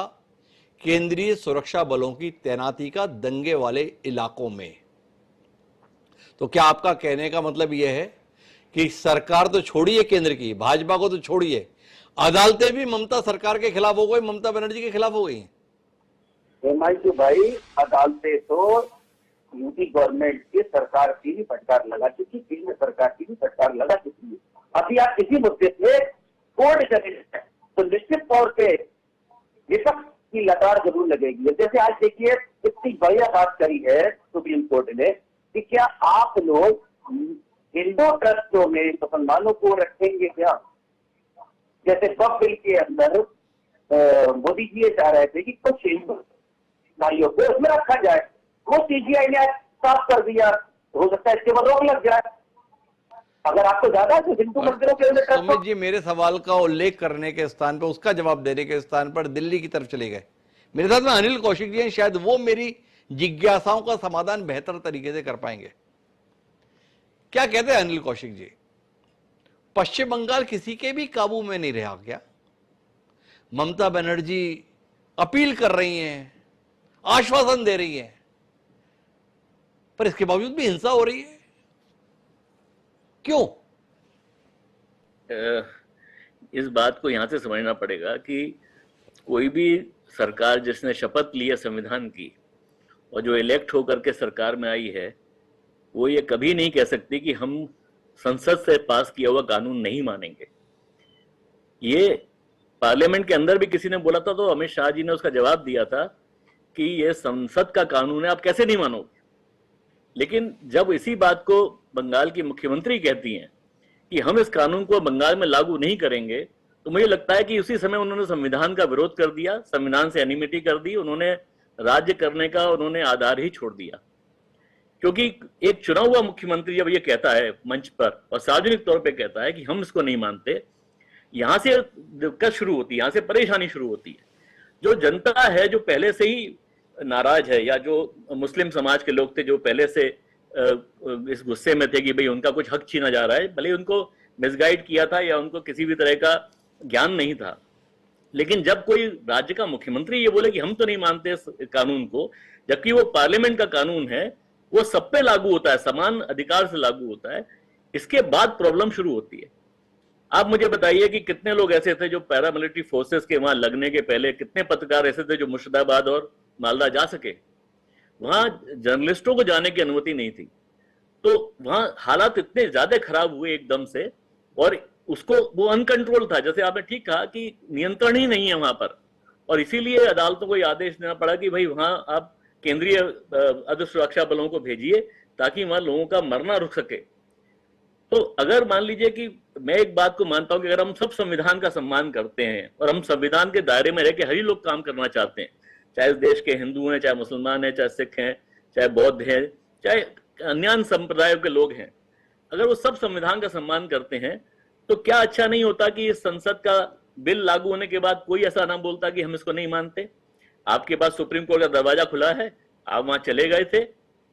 केंद्रीय सुरक्षा बलों की तैनाती का दंगे वाले इलाकों में, तो क्या आपका कहने का मतलब यह है कि सरकार तो छोड़िए केंद्र की, भाजपा को तो छोड़िए, अदालतें भी ममता सरकार के खिलाफ हो गई, ममता बनर्जी के खिलाफ हो गई? हिमांशु भाई, अदालतें तो यूपी गवर्नमेंट की सरकार की भी फटकार लगा चुकी, केंद्र सरकार की भी फटकार लगा चुकी है। अभी आप किसी मुद्दे से कोर्ट चले जाए तो निश्चित तौर पे विपक्ष की लतार जरूर लगेगी। जैसे आज देखिए, इतनी बढ़िया बात करी है सुप्रीम कोर्ट ने कि क्या आप लोग हिंदू ट्रस्टों में मुसलमानों को रखेंगे क्या? जैसे वक्फ बिल के अंदर मोदी जी ये चाह रहे थे कि कुछ हिंदू भाइयों को उसमें रखा जाए, वो सीजीआई ने साफ कर दिया। हो सकता है इसके बाद रोक लग जाए। अगर आपको ज्यादा तो हिंदू मंदिरों के अंदर सुमित जी, मेरे सवाल का उल्लेख करने के स्थान पर, उसका जवाब देने के स्थान पर दिल्ली की तरफ चले गए। मेरे साथ में अनिल कौशिक जी हैं, शायद वो मेरी जिज्ञासाओं का समाधान बेहतर तरीके से कर पाएंगे। क्या कहते हैं अनिल कौशिक जी? पश्चिम बंगाल किसी के भी काबू में नहीं रहा क्या? ममता बनर्जी अपील कर रही हैं, आश्वासन दे रही हैं, पर इसके बावजूद भी हिंसा हो रही है, क्यों? इस बात को यहां से समझना पड़ेगा कि कोई भी सरकार जिसने शपथ ली है संविधान की और जो इलेक्ट होकर के सरकार में आई है, वो ये कभी नहीं कह सकती कि हम संसद से पास किया हुआ कानून नहीं मानेंगे। ये पार्लियामेंट के अंदर भी किसी ने बोला था तो अमित शाह जी ने उसका जवाब दिया था कि ये संसद का कानून है, आप कैसे नहीं मानोगे। लेकिन जब इसी बात को बंगाल की मुख्यमंत्री कहती हैं कि हम इस कानून को बंगाल में लागू नहीं करेंगे, तो मुझे लगता है कि उसी समय उन्होंने संविधान का विरोध कर दिया, संविधान से एनिमिटी कर दी, उन्होंने राज्य करने का उन्होंने आधार ही छोड़ दिया। क्योंकि एक चुना हुआ मुख्यमंत्री जब ये कहता है मंच पर और सार्वजनिक तौर पे कहता है कि हम इसको नहीं मानते, यहां से दिक्कत शुरू होती है, यहां से परेशानी शुरू होती है। जो जनता है, जो पहले से ही नाराज है, या जो मुस्लिम समाज के लोग थे जो पहले से इस गुस्से में थे कि भाई उनका कुछ हक छीना जा रहा है, भले उनको मिसगाइड किया था या उनको किसी भी तरह का ज्ञान नहीं था, लेकिन जब कोई राज्य का मुख्यमंत्री ये बोले कि हम तो नहीं मानते इस कानून को, जबकि वो पार्लियामेंट का कानून है, वो सब पे लागू होता है, समान अधिकार से लागू होता है, इसके बाद प्रॉब्लम शुरू होती है। आप मुझे बताइए कि कितने लोग ऐसे थे जो पैरामिलिट्री फोर्सेस के वहां लगने के पहले, कितने पत्रकार ऐसे थे जो मुर्शिदाबाद और मालदा जा सके? वहां जर्नलिस्टों को जाने की अनुमति नहीं थी। तो वहां हालात इतने ज्यादा खराब हुए एकदम से, और उसको वो अनकंट्रोल था, जैसे आपने ठीक कहा कि नियंत्रण ही नहीं है वहां पर, और इसीलिए अदालतों को आदेश देना पड़ा कि भाई वहां आप केंद्रीय अर्ध सुरक्षा बलों को भेजिए ताकि वहां लोगों का मरना रुक सके। तो अगर मान लीजिए कि मैं एक बात को मानता हूं कि अगर हम सब संविधान का सम्मान करते हैं और हम संविधान के दायरे में रह के हर ही लोग काम करना चाहते हैं, चाहे इस देश के हिंदू हैं, चाहे मुसलमान हैं, चाहे सिख हैं, चाहे बौद्ध हैं, चाहे अन्य संप्रदायों के लोग हैं, अगर वो सब संविधान का सम्मान करते हैं तो क्या अच्छा नहीं होता कि इस संसद का बिल लागू होने के बाद कोई ऐसा ना बोलता कि हम इसको नहीं मानते? आपके पास सुप्रीम कोर्ट का दरवाजा खुला है, आप वहां चले गए थे,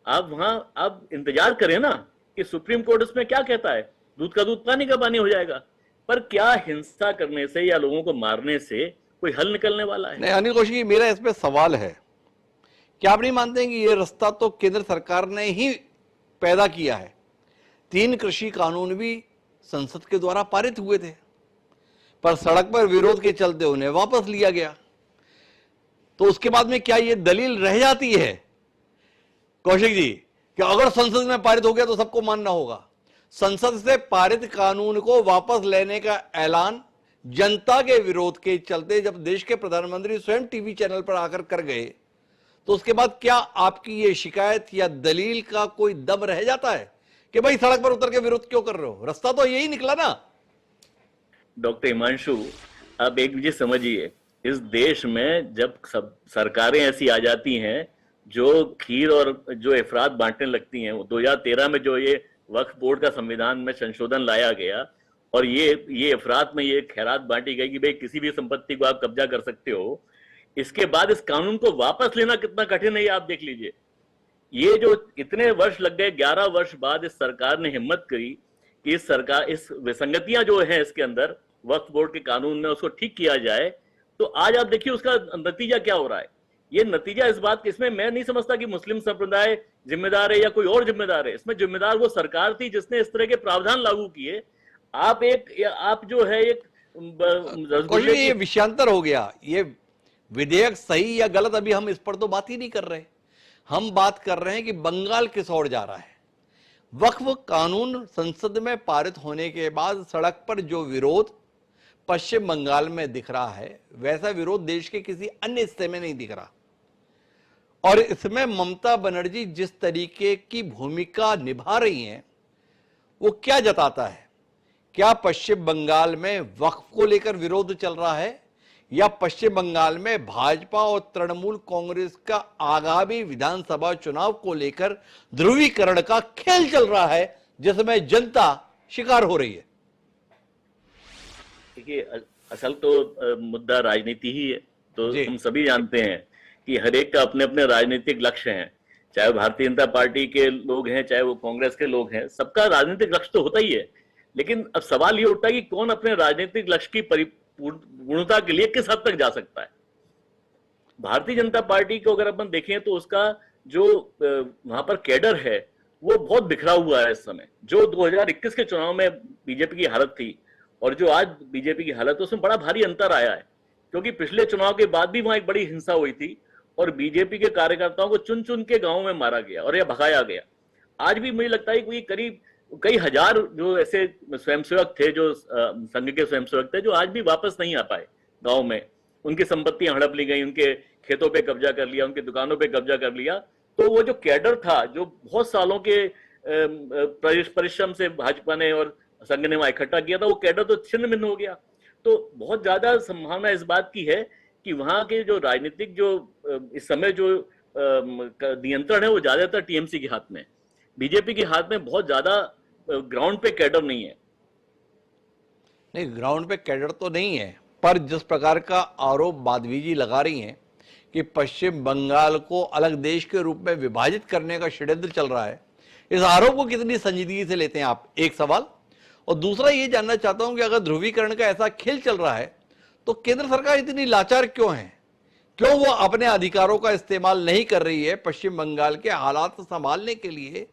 आप वहां आप इंतजार करें ना कि सुप्रीम कोर्ट उसमें क्या कहता है। दूध का दूध पानी का पानी हो जाएगा। पर क्या हिंसा करने से या लोगों को मारने से कोई हल निकलने वाला है? नहीं अनिल कौशिक जी, मेरा इसमें सवाल है, क्या आप नहीं मानते हैं कि ये रास्ता तो केंद्र सरकार ने ही पैदा किया है? 3 कृषि कानून भी संसद के द्वारा पारित हुए थे, पर सड़क पर विरोध के चलते उन्हें वापस लिया गया। तो उसके बाद में क्या ये दलील रह जाती है कौशिक जी कि अगर संसद में पारित हो गया तो सबको मानना होगा? संसद से पारित कानून को वापस लेने का ऐलान जनता के विरोध के चलते जब देश के प्रधानमंत्री स्वयं टीवी चैनल पर आकर कर गए, तो उसके बाद क्या आपकी ये शिकायत या दलील का कोई दम रह जाता है कि भाई सड़क पर उतर के विरोध क्यों कर रहे हो? रास्ता तो यही निकला ना। डॉक्टर हिमांशु, आप एक चीज समझिए, इस देश में जब सब सरकारें ऐसी आ जाती हैं जो खीर और जो अफराद बांटने लगती हैं, 2013 में जो ये वक्फ बोर्ड का संविधान में संशोधन लाया गया और ये अफराद में ये खैरात बांटी गई कि भाई किसी भी संपत्ति को आप कब्जा कर सकते हो, इसके बाद इस कानून को वापस लेना कितना कठिन है ये आप देख लीजिए। ये जो इतने वर्ष लग गए, 11 वर्ष बाद इस सरकार ने हिम्मत करी कि इस विसंगतियां जो है इसके अंदर वक्फ बोर्ड के कानून में उसको ठीक किया जाए। तो आज आप देखिए उसका नतीजा क्या हो रहा है। ये नतीजा इस बात के, इसमें मैं नहीं समझता कि मुस्लिम संप्रदाय जिम्मेदार है या कोई और जिम्मेदार है। इसमें जिम्मेदार वो सरकार थी जिसने इस तरह के प्रावधान लागू किए। आप जो है एक ये विषयांतर हो गया। ये विधेयक सही या गलत अभी हम इस पर तो बात ही नहीं कर रहे। हम बात कर रहे हैं कि बंगाल किस ओर जा रहा है। वक्फ कानून संसद में पारित होने के बाद सड़क पर जो विरोध पश्चिम बंगाल में दिख रहा है, वैसा विरोध देश के किसी अन्य हिस्से में नहीं दिख रहा। और इसमें ममता बनर्जी जिस तरीके की भूमिका निभा रही हैं, वो क्या जताता है? क्या पश्चिम बंगाल में वक्फ को लेकर विरोध चल रहा है, या पश्चिम बंगाल में भाजपा और तृणमूल कांग्रेस का आगामी विधानसभा चुनाव को लेकर ध्रुवीकरण का खेल चल रहा है जिसमें जनता शिकार हो रही है? देखिए, असल तो मुद्दा राजनीति ही है। तो हम सभी जानते हैं कि हर एक का अपने अपने राजनीतिक लक्ष्य हैं, चाहे भारतीय जनता पार्टी के लोग हैं, चाहे वो कांग्रेस के लोग हैं, सबका राजनीतिक लक्ष्य तो होता ही है। लेकिन अब सवाल ये उठता है कि कौन अपने राजनीतिक लक्ष्य की परिपूर्णता के लिए किस हद तक जा सकता है। भारतीय जनता पार्टी को अगर अपन देखें तो उसका जो वहां पर कैडर है वो बहुत बिखरा हुआ है इस समय। जो 2021 के चुनाव में बीजेपी की हालत थी और जो आज बीजेपी की हालत है, उसमें बड़ा भारी अंतर आया है। क्योंकि पिछले चुनाव के बाद भी वहां एक बड़ी हिंसा हुई थी और बीजेपी के कार्यकर्ताओं को चुन चुन के गांवों में मारा गया और या भगाया गया। आज भी मुझे लगता है कि करीब कई हजार जो ऐसे स्वयंसेवक थे, जो संघ के स्वयंसेवक थे, जो आज भी वापस नहीं आ पाए गांव में। उनकी संपत्तियां हड़प ली गई, उनके खेतों पे कब्जा कर लिया, उनकी दुकानों पे कब्जा कर लिया। तो वो जो कैडर था, जो बहुत सालों के परिश्रम से भाजपा ने और संघ ने वहां इकट्ठा किया था, वो कैडर तो छिन्न भिन्न हो गया। तो बहुत ज्यादा संभावना इस बात की है कि वहां के जो राजनीतिक जो इस समय जो नियंत्रण है वो ज्यादातर टीएमसी के हाथ में, बीजेपी के हाथ में बहुत ज्यादा ग्राउंड पे कैडर नहीं है। नहीं, ग्राउंड पे कैडर तो नहीं है, पर जिस प्रकार का आरोप माधवी जी लगा रही हैं कि पश्चिम बंगाल को अलग देश के रूप में विभाजित करने का षड्यंत्र चल रहा है, इस आरोप को कितनी संजीदगी से लेते हैं आप? एक सवाल। और दूसरा ये जानना चाहता हूं कि अगर ध्रुवीकरण का ऐसा खेल चल रहा है तो केंद्र सरकार इतनी लाचार क्यों है? क्यों वो अपने अधिकारों का इस्तेमाल नहीं कर रही है पश्चिम बंगाल के हालात संभालने के लिए?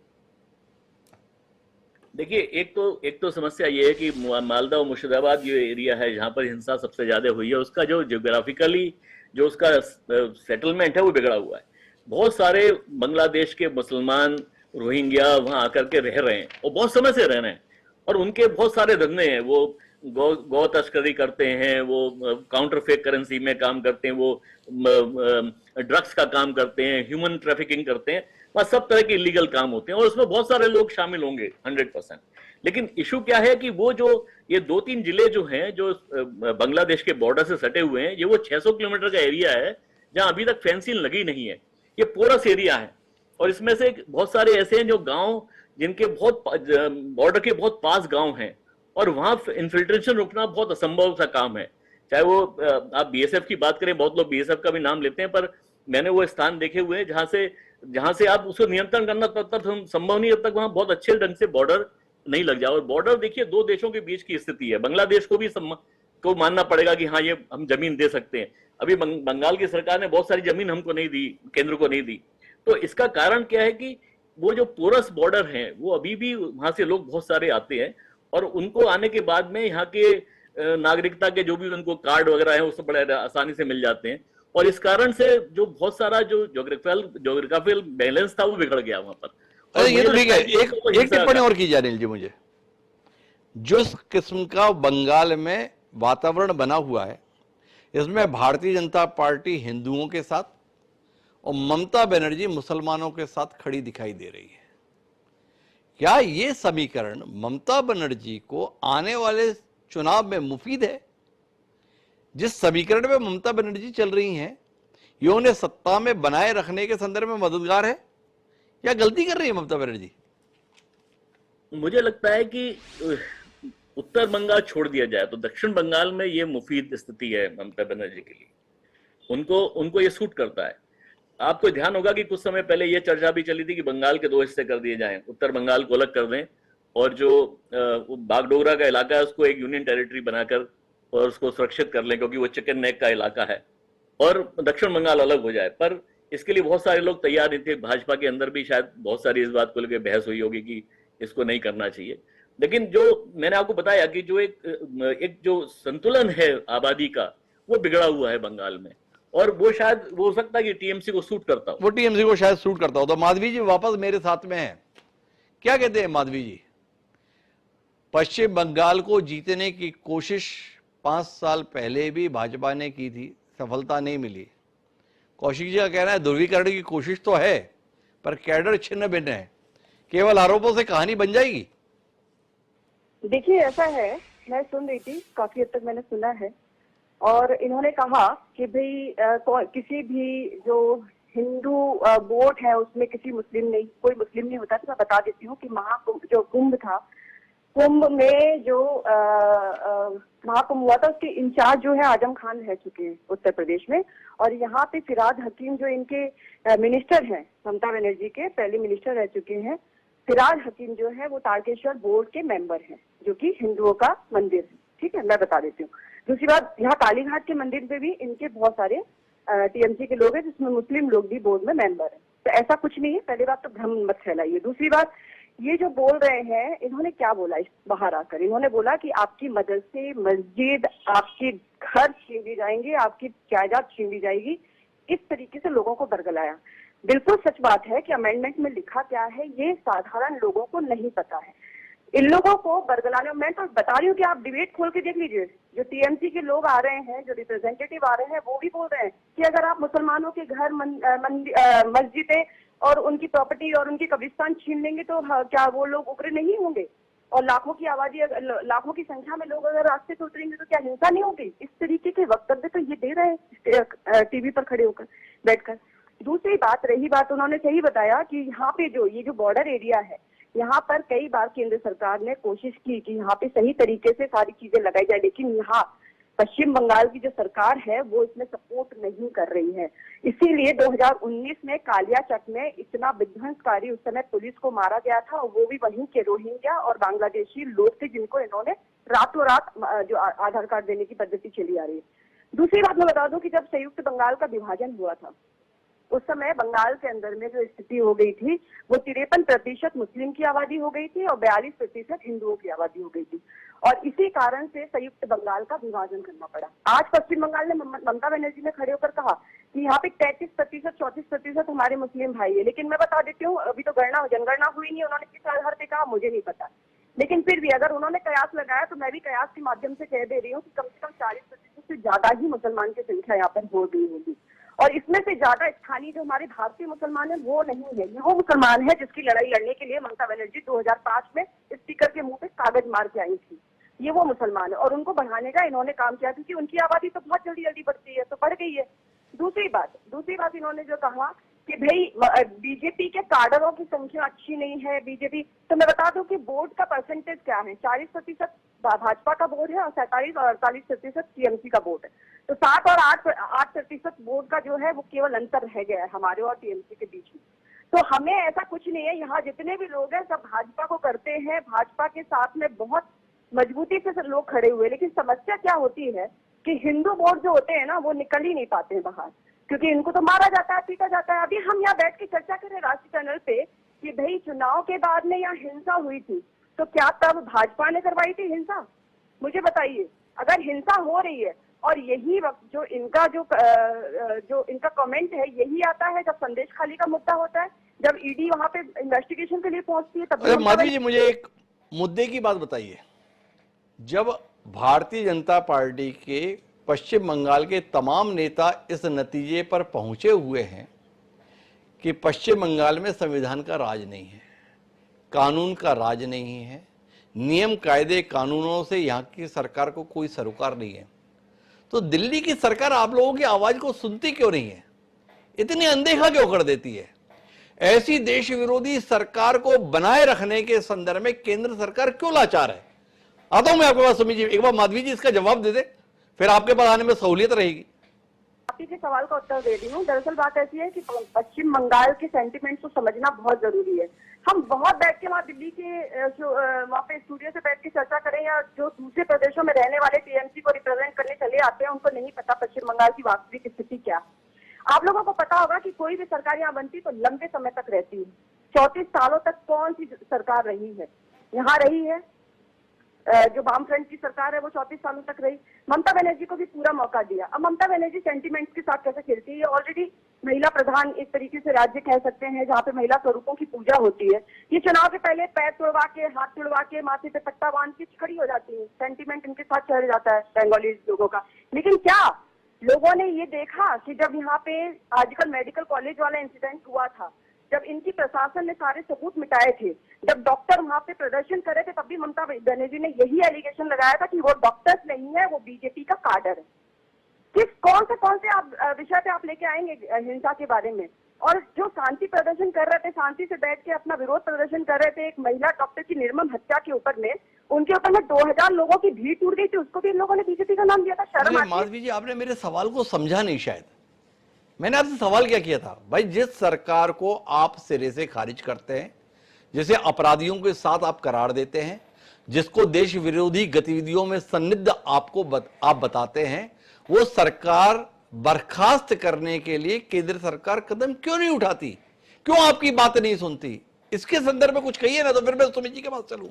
देखिए, एक तो समस्या ये है कि मालदा और मुर्शिदाबाद जो एरिया है जहां पर हिंसा सबसे ज्यादा हुई है, उसका जो जियोग्राफिकली जो उसका सेटलमेंट है वो बिगड़ा हुआ है। बहुत सारे बांग्लादेश के मुसलमान रोहिंग्या वहां आकर के रह रहे हैं और बहुत समय से रह रहे हैं, और उनके बहुत सारे धंधे हैं। वो गौ तस्करी करते हैं, वो काउंटरफेक करेंसी में काम करते हैं, वो ड्रग्स का काम करते हैं, ह्यूमन ट्रैफिकिंग करते हैं, वह सब तरह के इलीगल काम होते हैं और उसमें बहुत सारे लोग शामिल होंगे 100%। लेकिन इशू क्या है कि वो जो ये 2-3 जिले जो हैं जो बांग्लादेश के बॉर्डर से सटे हुए हैं, ये वो 600 किलोमीटर का एरिया है जहां अभी तक फेंसिंग लगी नहीं है। ये पोरस एरिया है और इसमें से बहुत सारे ऐसे हैं जो गांव जिनके बहुत बॉर्डर के बहुत पास गांव हैं और वहां इन्फिल्ट्रेशन रोकना बहुत असंभव सा काम है। चाहे वो आप बीएसएफ की बात करें, बहुत लोग बीएसएफ का भी नाम लेते हैं, पर मैंने वो स्थान देखे हुए हैं जहां से आप उसको नियंत्रण करना तब तक संभव नहीं, जब तक वहां बहुत अच्छे ढंग से बॉर्डर नहीं लग जाए। और बॉर्डर देखिए 2 देशों के बीच की स्थिति है, बांग्लादेश को भी को मानना पड़ेगा कि हाँ ये हम जमीन दे सकते हैं। अभी बंगाल की सरकार ने बहुत सारी जमीन हमको नहीं दी, केंद्र को नहीं दी। तो इसका कारण क्या है कि वो जो पोरस बॉर्डर है वो अभी भी वहां से लोग बहुत सारे आते हैं और उनको आने के बाद में यहाँ के नागरिकता के जो भी उनको कार्ड वगैरह है उससे बड़े आसानी से मिल जाते हैं और इस कारण से जो बहुत सारा जो ज्योग्राफिकल बैलेंस था वो बिगड़ गया वहां पर। अरे ये तो ठीक है, एक टिप्पणी और की अनिल जी मुझे, जिस किस्म का बंगाल में वातावरण बना हुआ है इसमें भारतीय जनता पार्टी हिंदुओं के साथ और ममता बनर्जी मुसलमानों के साथ खड़ी दिखाई दे रही है। क्या ये समीकरण ममता बनर्जी को आने वाले चुनाव में मुफीद है? जिस समीकरण में ममता बनर्जी चल रही हैं, ये उन्हें सत्ता में बनाए रखने के संदर्भ में मददगार है या गलती कर रही है ममता बनर्जी? मुझे लगता है कि उत्तर बंगाल छोड़ दिया जाए तो दक्षिण बंगाल में ये मुफीद स्थिति है ममता बनर्जी के लिए। उनको ये सूट करता है। आपको ध्यान होगा कि कुछ समय पहले ये चर्चा भी चली थी कि बंगाल के 2 हिस्से कर दिए जाएं, उत्तर बंगाल को अलग कर दें और जो बागडोगरा का इलाका है उसको एक यूनियन टेरिटरी बनाकर और उसको सुरक्षित कर लें क्योंकि वो चिकन नेक का इलाका है और दक्षिण बंगाल अलग हो जाए। पर इसके लिए बहुत सारे लोग तैयार नहीं थे। भाजपा के अंदर भी शायद बहुत सारी इस बात को लेकर बहस हुई होगी कि इसको नहीं करना चाहिए। लेकिन जो मैंने आपको बताया कि जो एक जो संतुलन है आबादी का वो बिगड़ा हुआ है बंगाल में और वो शायद वो हो सकता है कि टीएमसी को सूट करता हो। वो टीएमसी को शायद सूट करता हो। तो माधवी जी वापस मेरे साथ में है, क्या कहते हैं माधवी जी? पश्चिम बंगाल को जीतने की कोशिश 5 साल पहले भी भाजपा ने की थी, सफलता नहीं मिली। कौशिक जी का कहना है ध्रुवीकरण की कोशिश तो है पर कैडर छिन्न भिन्न है, केवल आरोपों से कहानी बन जाएगी। देखिए ऐसा है, मैं सुन रही थी, काफी हद तक मैंने सुना है और इन्होंने कहा कि भाई किसी भी जो हिंदू वोट है उसमें किसी मुस्लिम नहीं, कोई मुस्लिम नहीं होता। तो मैं बता देती हूँ कि महाकुंभ जो कुंभ था, कुंभ में जो महाकुंभ हुआ था उसके इंचार्ज जो है आजम खान रह चुके हैं उत्तर प्रदेश में और यहाँ पे फिराद हकीम जो इनके मिनिस्टर हैं, ममता बनर्जी के पहले मिनिस्टर रह चुके हैं, फिराद हकीम जो है वो तारकेश्वर बोर्ड के मेंबर हैं जो कि हिंदुओं का मंदिर है। ठीक है, मैं बता देती हूँ। दूसरी बात, यहाँ कालीघाट के मंदिर पे भी इनके बहुत सारे टीएमसी के लोग हैं जिसमें मुस्लिम लोग भी बोर्ड में मेंबर हैं। तो ऐसा कुछ नहीं है, पहली बात तो भ्रम मत फैलाइए। दूसरी बात, ये जो बोल रहे हैं, इन्होंने क्या बोला बाहर आकर? इन्होंने बोला कि आपकी मदरसे, मस्जिद, आपके घर छीन ली जाएंगे, आपकी जायदाद छीन ली जाएगी। इस तरीके से लोगों को बरगलाया। बिल्कुल सच बात है कि अमेंडमेंट में लिखा क्या है ये साधारण लोगों को नहीं पता है। इन लोगों को बरगलाने, मैं तो बता रही हूँ कि आप डिबेट खोल के देख लीजिए, जो टीएमसी के लोग आ रहे हैं, जो रिप्रेजेंटेटिव आ रहे हैं, वो भी बोल रहे हैं कि अगर आप मुसलमानों के घर, मस्जिदें और उनकी प्रॉपर्टी और उनके कब्रिस्तान छीन लेंगे तो क्या वो लोग उग्र नहीं होंगे? और लाखों की आबादी, लाखों की संख्या में लोग अगर रास्ते पे उतरेंगे तो क्या हिंसा नहीं होगी? इस तरीके के वक्तव्य तो ये दे रहे हैं टीवी पर खड़े होकर बैठकर। दूसरी बात, रही बात, उन्होंने सही बताया कि यहाँ पे जो ये जो बॉर्डर एरिया है, यहाँ पर कई बार केंद्र सरकार ने कोशिश की कि यहाँ पे सही तरीके से सारी चीजें लगाई जाए, लेकिन यहाँ पश्चिम बंगाल की जो सरकार है वो इसमें सपोर्ट नहीं कर रही है। इसीलिए 2019 में कालियाचक में इतना विध्वंसकारी उस समय पुलिस को मारा गया था, और वो भी वहीं के रोहिंग्या और बांग्लादेशी लोग थे जिनको इन्होंने रातों रात जो आधार कार्ड देने की पद्धति चली आ रही है। दूसरी बात मैं बता दूं कि जब संयुक्त बंगाल का विभाजन हुआ था उस समय बंगाल के अंदर में जो स्थिति हो गई थी वो 53% मुस्लिम की आबादी हो गई थी और 42% हिंदुओं की आबादी हो गई थी, और इसी कारण से संयुक्त बंगाल का विभाजन करना पड़ा। आज पश्चिम बंगाल ने ममता बनर्जी ने खड़े होकर कहा कि यहाँ पे 33%, 34% हमारे मुस्लिम भाई है, लेकिन मैं बता देती हूँ अभी तो जनगणना हुई नहीं, उन्होंने किस आधार पे कहा मुझे नहीं पता, लेकिन फिर भी अगर उन्होंने कयास लगाया तो मैं भी कयास के माध्यम से कह दे रही हूँ कि कम से कम 40% से ज्यादा ही मुसलमान की संख्या यहाँ पर हो गई होगी, और इसमें से ज्यादा स्थानीय जो हमारे भारतीय मुसलमान है वो नहीं है। ये वो मुसलमान है जिसकी लड़ाई लड़ने के लिए ममता बनर्जी 2005 में स्पीकर के मुंह पे कागज मार के आई थी। ये वो मुसलमान है और उनको बढ़ाने का इन्होंने काम किया, क्योंकि उनकी आबादी तो बहुत जल्दी जल्दी बढ़ती है, तो बढ़ गई है। दूसरी बात इन्होंने जो कहा कि भाई बीजेपी के काडरों की संख्या अच्छी नहीं है बीजेपी, तो मैं बता दूं कि बोर्ड का परसेंटेज क्या है, 40% भाजपा का बोर्ड है और 47 और 48% टीएमसी का बोर्ड है, तो 7 और 8% बोर्ड का जो है वो केवल अंतर रह गया है हमारे और टीएमसी के बीच में। तो हमें ऐसा कुछ नहीं है, यहाँ जितने भी लोग हैं सब भाजपा को करते हैं, भाजपा के साथ में बहुत मजबूती से लोग खड़े हुए, लेकिन समस्या क्या होती है कि हिंदू वोट जो होते हैं ना वो निकल ही नहीं पाते हैं बाहर, क्योंकि इनको तो मारा जाता है, पीटा जाता है। अभी हम यहाँ बैठ के चर्चा करें राष्ट्रीय चैनल पे कि भाई चुनाव के बाद में यहाँ हिंसा हुई थी, तो क्या तब भाजपा ने करवाई थी हिंसा? मुझे बताइए, अगर हिंसा हो रही है और यही वक्त जो इनका कमेंट है यही आता है जब संदेश खाली का मुद्दा होता है, जब ईडी वहां पे इन्वेस्टिगेशन के लिए पहुंचती है तब। माधवी जी मुझे एक मुद्दे की बात बताइए, जब भारतीय जनता पार्टी के पश्चिम बंगाल के तमाम नेता इस नतीजे पर पहुंचे हुए हैं कि पश्चिम बंगाल में संविधान का राज नहीं है, कानून का राज नहीं है, नियम कायदे कानूनों से यहाँ की सरकार को कोई सरोकार नहीं है, तो दिल्ली की सरकार आप लोगों की आवाज को सुनती क्यों नहीं है, इतनी अनदेखा क्यों कर देती है? ऐसी देश विरोधी सरकार को बनाए रखने के संदर्भ में केंद्र सरकार क्यों लाचार है? आता हूं मैं आपके पास सुमी जी, एक बार माधवी जी इसका जवाब दे दे, फिर आपके पास आने में सहूलियत रहेगी। आप के सवाल का उत्तर दे रही हूँ। दरअसल बात ऐसी है कि पश्चिम बंगाल के सेंटिमेंट्स को समझना बहुत जरूरी है। हम बहुत बैठ के वहाँ दिल्ली के वहाँ पे स्टूडियो से बैठ के चर्चा करें, या जो दूसरे प्रदेशों में रहने वाले टीएमसी को रिप्रेजेंट करने चले आते हैं उनको नहीं पता पश्चिम बंगाल की वास्तविक स्थिति क्या। आप लोगों को पता होगा कि कोई भी सरकार यहाँ बनती तो लंबे समय तक रहती है। 34 सालों तक कौन सी सरकार रही है यहाँ रही है? जो वामफ्रंट की सरकार है वो 34 सालों तक रही। ममता बनर्जी को भी पूरा मौका दिया। अब ममता बनर्जी सेंटिमेंट्स के साथ कैसे खेलती है? ऑलरेडी महिला प्रधान एक तरीके से राज्य कह सकते हैं जहाँ पे महिला स्वरूपों की पूजा होती है। ये चुनाव के पहले पैर तुड़वा के, हाथ तुड़वा के, माथे पे पट्टा बांध के खड़ी हो जाती है। सेंटिमेंट इनके साथ चल जाता है बंगाली लोगों का। लेकिन क्या लोगों ने ये देखा कि जब यहाँ पे आजकल मेडिकल कॉलेज वाला इंसिडेंट हुआ था, जब इनकी प्रशासन ने सारे सबूत मिटाए थे, जब डॉक्टर वहां पे प्रदर्शन करे थे, तब भी ममता बनर्जी ने यही एलिगेशन लगाया था कि वो डॉक्टर्स नहीं है, वो बीजेपी का काडर है। कौन से आप विषय पे आप लेके आएंगे हिंसा के बारे में? और जो शांति प्रदर्शन कर रहे थे, शांति से बैठ के अपना विरोध प्रदर्शन कर रहे थे एक महिला डॉक्टर की निर्मम हत्या के ऊपर में, उनके ऊपर में 2000 लोगों की भीड़ टूट गई थी, उसको भी इन लोगों ने बीजेपी का नाम दिया था। शर्म आती है। माधवी जी आपने मेरे सवाल को समझा नहीं शायद। मैंने आपसे सवाल क्या किया था भाई, जिस सरकार को आप सिरे से खारिज करते हैं, जिसे अपराधियों के साथ आप करार देते हैं, जिसको देश विरोधी गतिविधियों में सन्निध आप बताते हैं, वो सरकार बर्खास्त करने के लिए केंद्र सरकार कदम क्यों नहीं उठाती? क्यों आपकी बात नहीं सुनती? इसके संदर्भ में कुछ कहिए ना, तो फिर मैं सुमित जी के पास चलूं।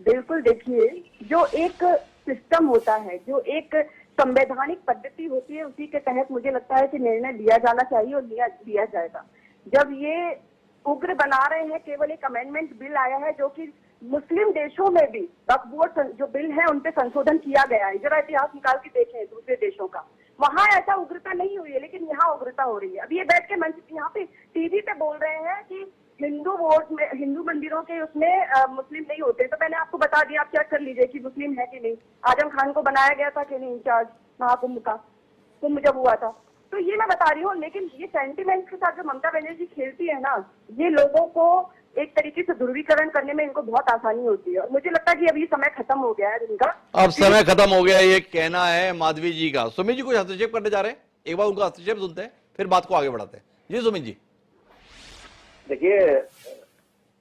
बिल्कुल, देखिए, जो एक सिस्टम होता है, जो एक संवैधानिक पद्धति होती है, उसी के तहत मुझे लगता है कि निर्णय लिया जाना चाहिए और लिया जाएगा। जब ये उग्र बना रहे हैं, केवल एक अमेंडमेंट बिल आया है जो कि मुस्लिम देशों में भी वक्फ बोर्ड जो बिल है उन पे संशोधन किया गया है। जरा इतिहास निकाल के देखें दूसरे देशों का, वहां ऐसा उग्रता नहीं हुई है, लेकिन यहाँ उग्रता हो रही है। अब ये बैठ के मंच यहाँ पे टीवी पे बोल रहे हैं कि हिंदू वोट में, हिंदू मंदिरों के उसमें मुस्लिम नहीं होते, तो मैंने आपको बता दिया, आप चेक कर लीजिए कि मुस्लिम है कि नहीं। आजम खान को बनाया गया था कि नहीं इंचार्ज महाकुंभ का, कुंभ जब हुआ था, तो ये मैं बता रही हूँ। लेकिन ये सेंटिमेंट के साथ जो ममता बनर्जी खेलती है ना, ये लोगों को एक तरीके से ध्रुवीकरण करने में इनको बहुत आसानी होती है। और मुझे लगता है कि अभी समय खत्म हो गया है इनका। अब समय खत्म हो गया, ये कहना है माधवी जी का। सुमित जी कुछ हस्तक्षेप करने जा रहे हैं, एक बार उनका हस्तक्षेप सुनते हैं, फिर बात को आगे बढ़ाते हैं। जी सुमित जी। देखिए,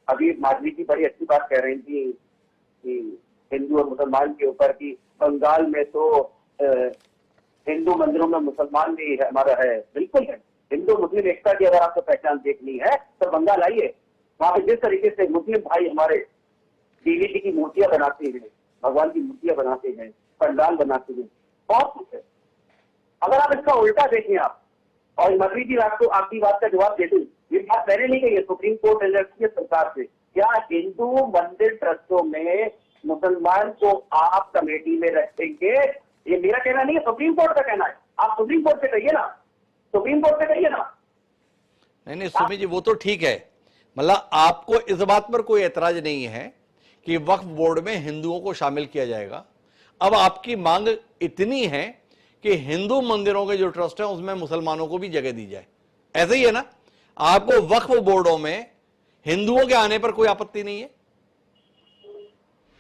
अभी माधवी जी बड़ी अच्छी बात कह रही थी कि हिंदू और मुसलमान के ऊपर की बंगाल में तो हिंदू मंदिरों में मुसलमान भी हमारा है। बिल्कुल है, हिंदू मुस्लिम एकता की अगर आपको पहचान देखनी है तो बंगाल आइए। वहां पे जिस तरीके से मुस्लिम भाई हमारे देवी जी की मूर्तियां बनाते हैं, भगवान की मूर्तियां बनाते हैं, पंडाल बनाते हैं, बहुत कुछ है। अगर आप इसका उल्टा देखें आप, और मधवी जी आपको आपकी बात का जवाब दे दूं, ये बात मैंने नहीं कही है, सुप्रीम कोर्ट इलेक्शन सरकार से। क्या हिंदू मंदिर ट्रस्टों में मुसलमान को आप कमेटी में रखेंगे? ये मेरा कहना नहीं है, सुप्रीम कोर्ट का कहना है। आप सुप्रीम कोर्ट से कहिए ना, सुप्रीम कोर्ट से कहिए ना। नहीं सुमित जी, वो तो ठीक है, मतलब आपको इस बात पर कोई एतराज नहीं है कि वक्फ बोर्ड में हिंदुओं को शामिल किया जाएगा। अब आपकी मांग इतनी है कि हिंदू मंदिरों के जो ट्रस्ट है उसमें मुसलमानों को भी जगह दी जाए, ऐसे ही है ना? आपको वक्फ बोर्डों में हिंदुओं के आने पर कोई आपत्ति नहीं है?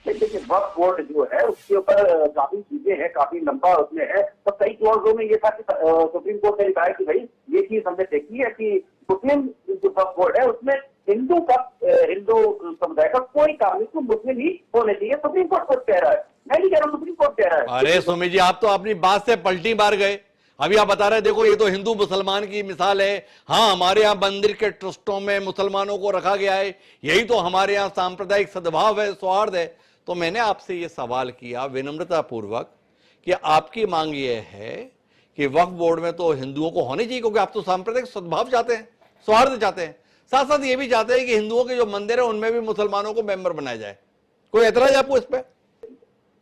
देखिए, वक्फ बोर्ड जो है उसके ऊपर काफी चीजें हैं, काफी लंबा उसमें है। तो कई क्लॉजों में ये था कि सुप्रीम कोर्ट ने लिखा है कि भाई ये चीज हमने देखी है कि मुस्लिम जो वक्फ बोर्ड है उसमें हिंदू समुदाय का कोई काम नहीं, तो मुस्लिम ही होने चाहिए। सुप्रीम कोर्ट खुद कह रहा है, मैं नहीं कह रहा हूँ, सुप्रीम कोर्ट कह रहा है। अरे सुमित जी, आप तो अपनी बात से पलटी मार गए। अभी आप बता रहे देखो ये तो हिंदू मुसलमान की मिसाल है, हाँ हमारे यहाँ मंदिर के ट्रस्टों में मुसलमानों को रखा गया है, यही तो हमारे यहाँ सांप्रदायिक सद्भाव है, सौहार्द है। तो मैंने आपसे ये सवाल किया विनम्रता पूर्वक कि आपकी मांग ये है कि वक्फ बोर्ड में तो हिंदुओं को होने चाहिए, क्योंकि आप तो सांप्रदायिक सद्भाव चाहते हैं, सौहार्द चाहते हैं, साथ साथ ये भी चाहते हैं कि हिंदुओं के जो मंदिर है उनमें भी मुसलमानों को मेंबर बनाया जाए। कोई एतराज आपको इस पर?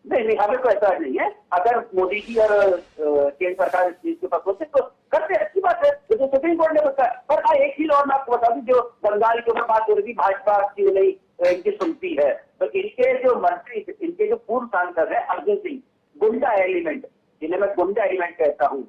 नहीं, हमें कोई ऐतराज नहीं है। अगर मोदी जी और केंद्र सरकार इस चीज के पास होते तो करते, अच्छी बात है। तो सुप्रीम कोर्ट ने बताया। पर हाँ, एक चीज और मैं आपको बता दूं, जो बंगाल के ऊपर बात हो रही थी, भाजपा की नहीं इनकी सुनती है, तो इनके जो मंत्री, इनके जो पूर्व सांसद है अर्जुन सिंह, गुंडा एलिमेंट, जिन्हें मैं गुंडा एलिमेंट कहता हूँ,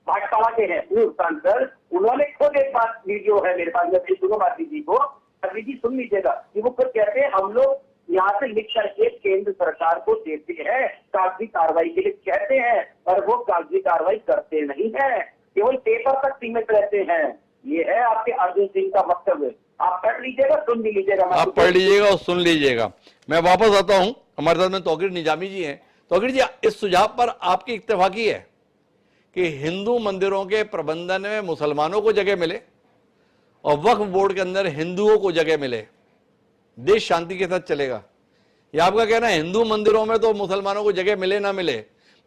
भाजपा के हैं पूर्व सांसद, उन्होंने खुद एक बात, वीडियो है मेरे पास, मैं भेजूंगा माधवी जी को, माधवी जी सुन लीजिएगा, कि वो खुद कहते हैं हम लोग यहाँ से लिख करके केंद्र सरकार को देते हैं, कागजी कार्रवाई के लिए कहते हैं, पर वो कागजी कार्रवाई करते नहीं है, केवल पेपर तक सीमित रहते हैं। ये है आपके अर्जुन सिंह का वक्तव्य। आप पढ़ लीजिएगा, सुन भी लीजिएगा, आप पढ़ लीजिएगा और सुन लीजिएगा। मैं वापस आता हूं, हमारे साथ में तौकीर निजामी जी हैं। तौकीर जी, इस सुझाव पर आपकी इत्तेफाकी है कि हिंदू मंदिरों के प्रबंधन में मुसलमानों को जगह मिले और वक्फ बोर्ड के अंदर हिंदुओं को जगह मिले, देश शांति के साथ चलेगा? यह आपका कहना है हिंदू मंदिरों में तो मुसलमानों को जगह मिले ना मिले,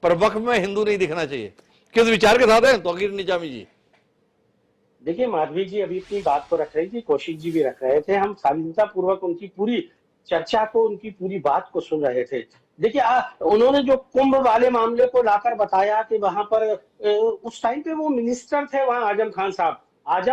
पर वक्फ में हिंदू नहीं दिखना चाहिए? किस विचार के साथ है तौकीर निजामी जी? देखिए, माधवी जी अभी अपनी बात को रख रही थी, कौशिक जी भी रख रहे थे, हम शालीनता पूर्वक उनकी पूरी चर्चा को, उनकी पूरी बात को सुन रहे थे। देखिए, उन्होंने जो कुंभ वाले मामले को लाकर बताया कि वहां पर उस टाइम पे वो मिनिस्टर थे वहां, आजम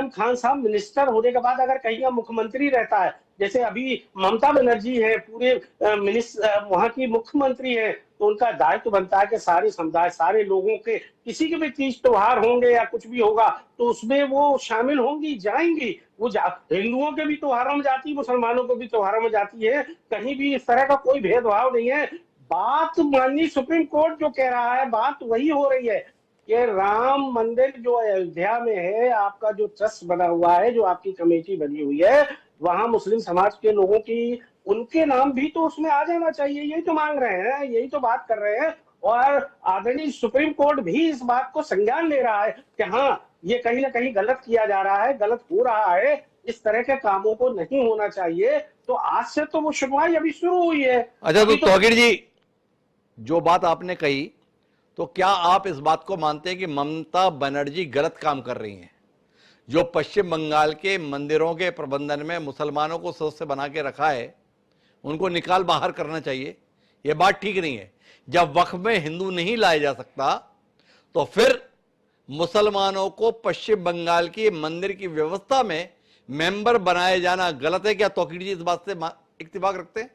खान साहब मिनिस्टर होने के बाद अगर कहीं का मुख्यमंत्री रहता है, जैसे अभी ममता बनर्जी है, पूरे वहां की मुख्यमंत्री है, तो उनका दायित्व बनता है कि सारे समुदाय, सारे लोगों के किसी के भी तीज त्योहार होंगे या कुछ भी होगा तो उसमें वो शामिल होंगी, जाएंगी। वो हिंदुओं के भी त्योहारों में जाती है, मुसलमानों के भी त्योहारों में जाती है, कहीं भी इस तरह का कोई भेदभाव नहीं है। बात माननीय सुप्रीम कोर्ट जो कह रहा है, बात वही हो रही है कि राम मंदिर जो अयोध्या में है, आपका जो ट्रस्ट बना हुआ है, जो आपकी कमेटी बनी हुई है, वहां मुस्लिम समाज के लोगों की, उनके नाम भी तो उसमें आ जाना चाहिए। यही तो मांग रहे हैं, यही तो बात कर रहे हैं। और आदरणीय सुप्रीम कोर्ट भी इस बात को संज्ञान ले रहा है कि हाँ, ये कहीं ना कहीं गलत किया जा रहा है, गलत हो रहा है, इस तरह के कामों को नहीं होना चाहिए। तो आज से तो वो सुनवाई अभी शुरू हुई है। अच्छा, तो तौकीर जी, जो बात आपने कही, तो क्या आप इस बात को मानते हैं कि ममता बनर्जी गलत काम कर रही हैं? जो पश्चिम बंगाल के मंदिरों के प्रबंधन में मुसलमानों को सदस्य बना के रखा है, उनको निकाल बाहर करना चाहिए, यह बात ठीक नहीं है। जब वक्फ में हिंदू नहीं लाया जा सकता तो फिर मुसलमानों को पश्चिम बंगाल की मंदिर की व्यवस्था में मेंबर बनाया जाना गलत है? क्या तौकीर जी इस बात से इत्तेफाक रखते हैं?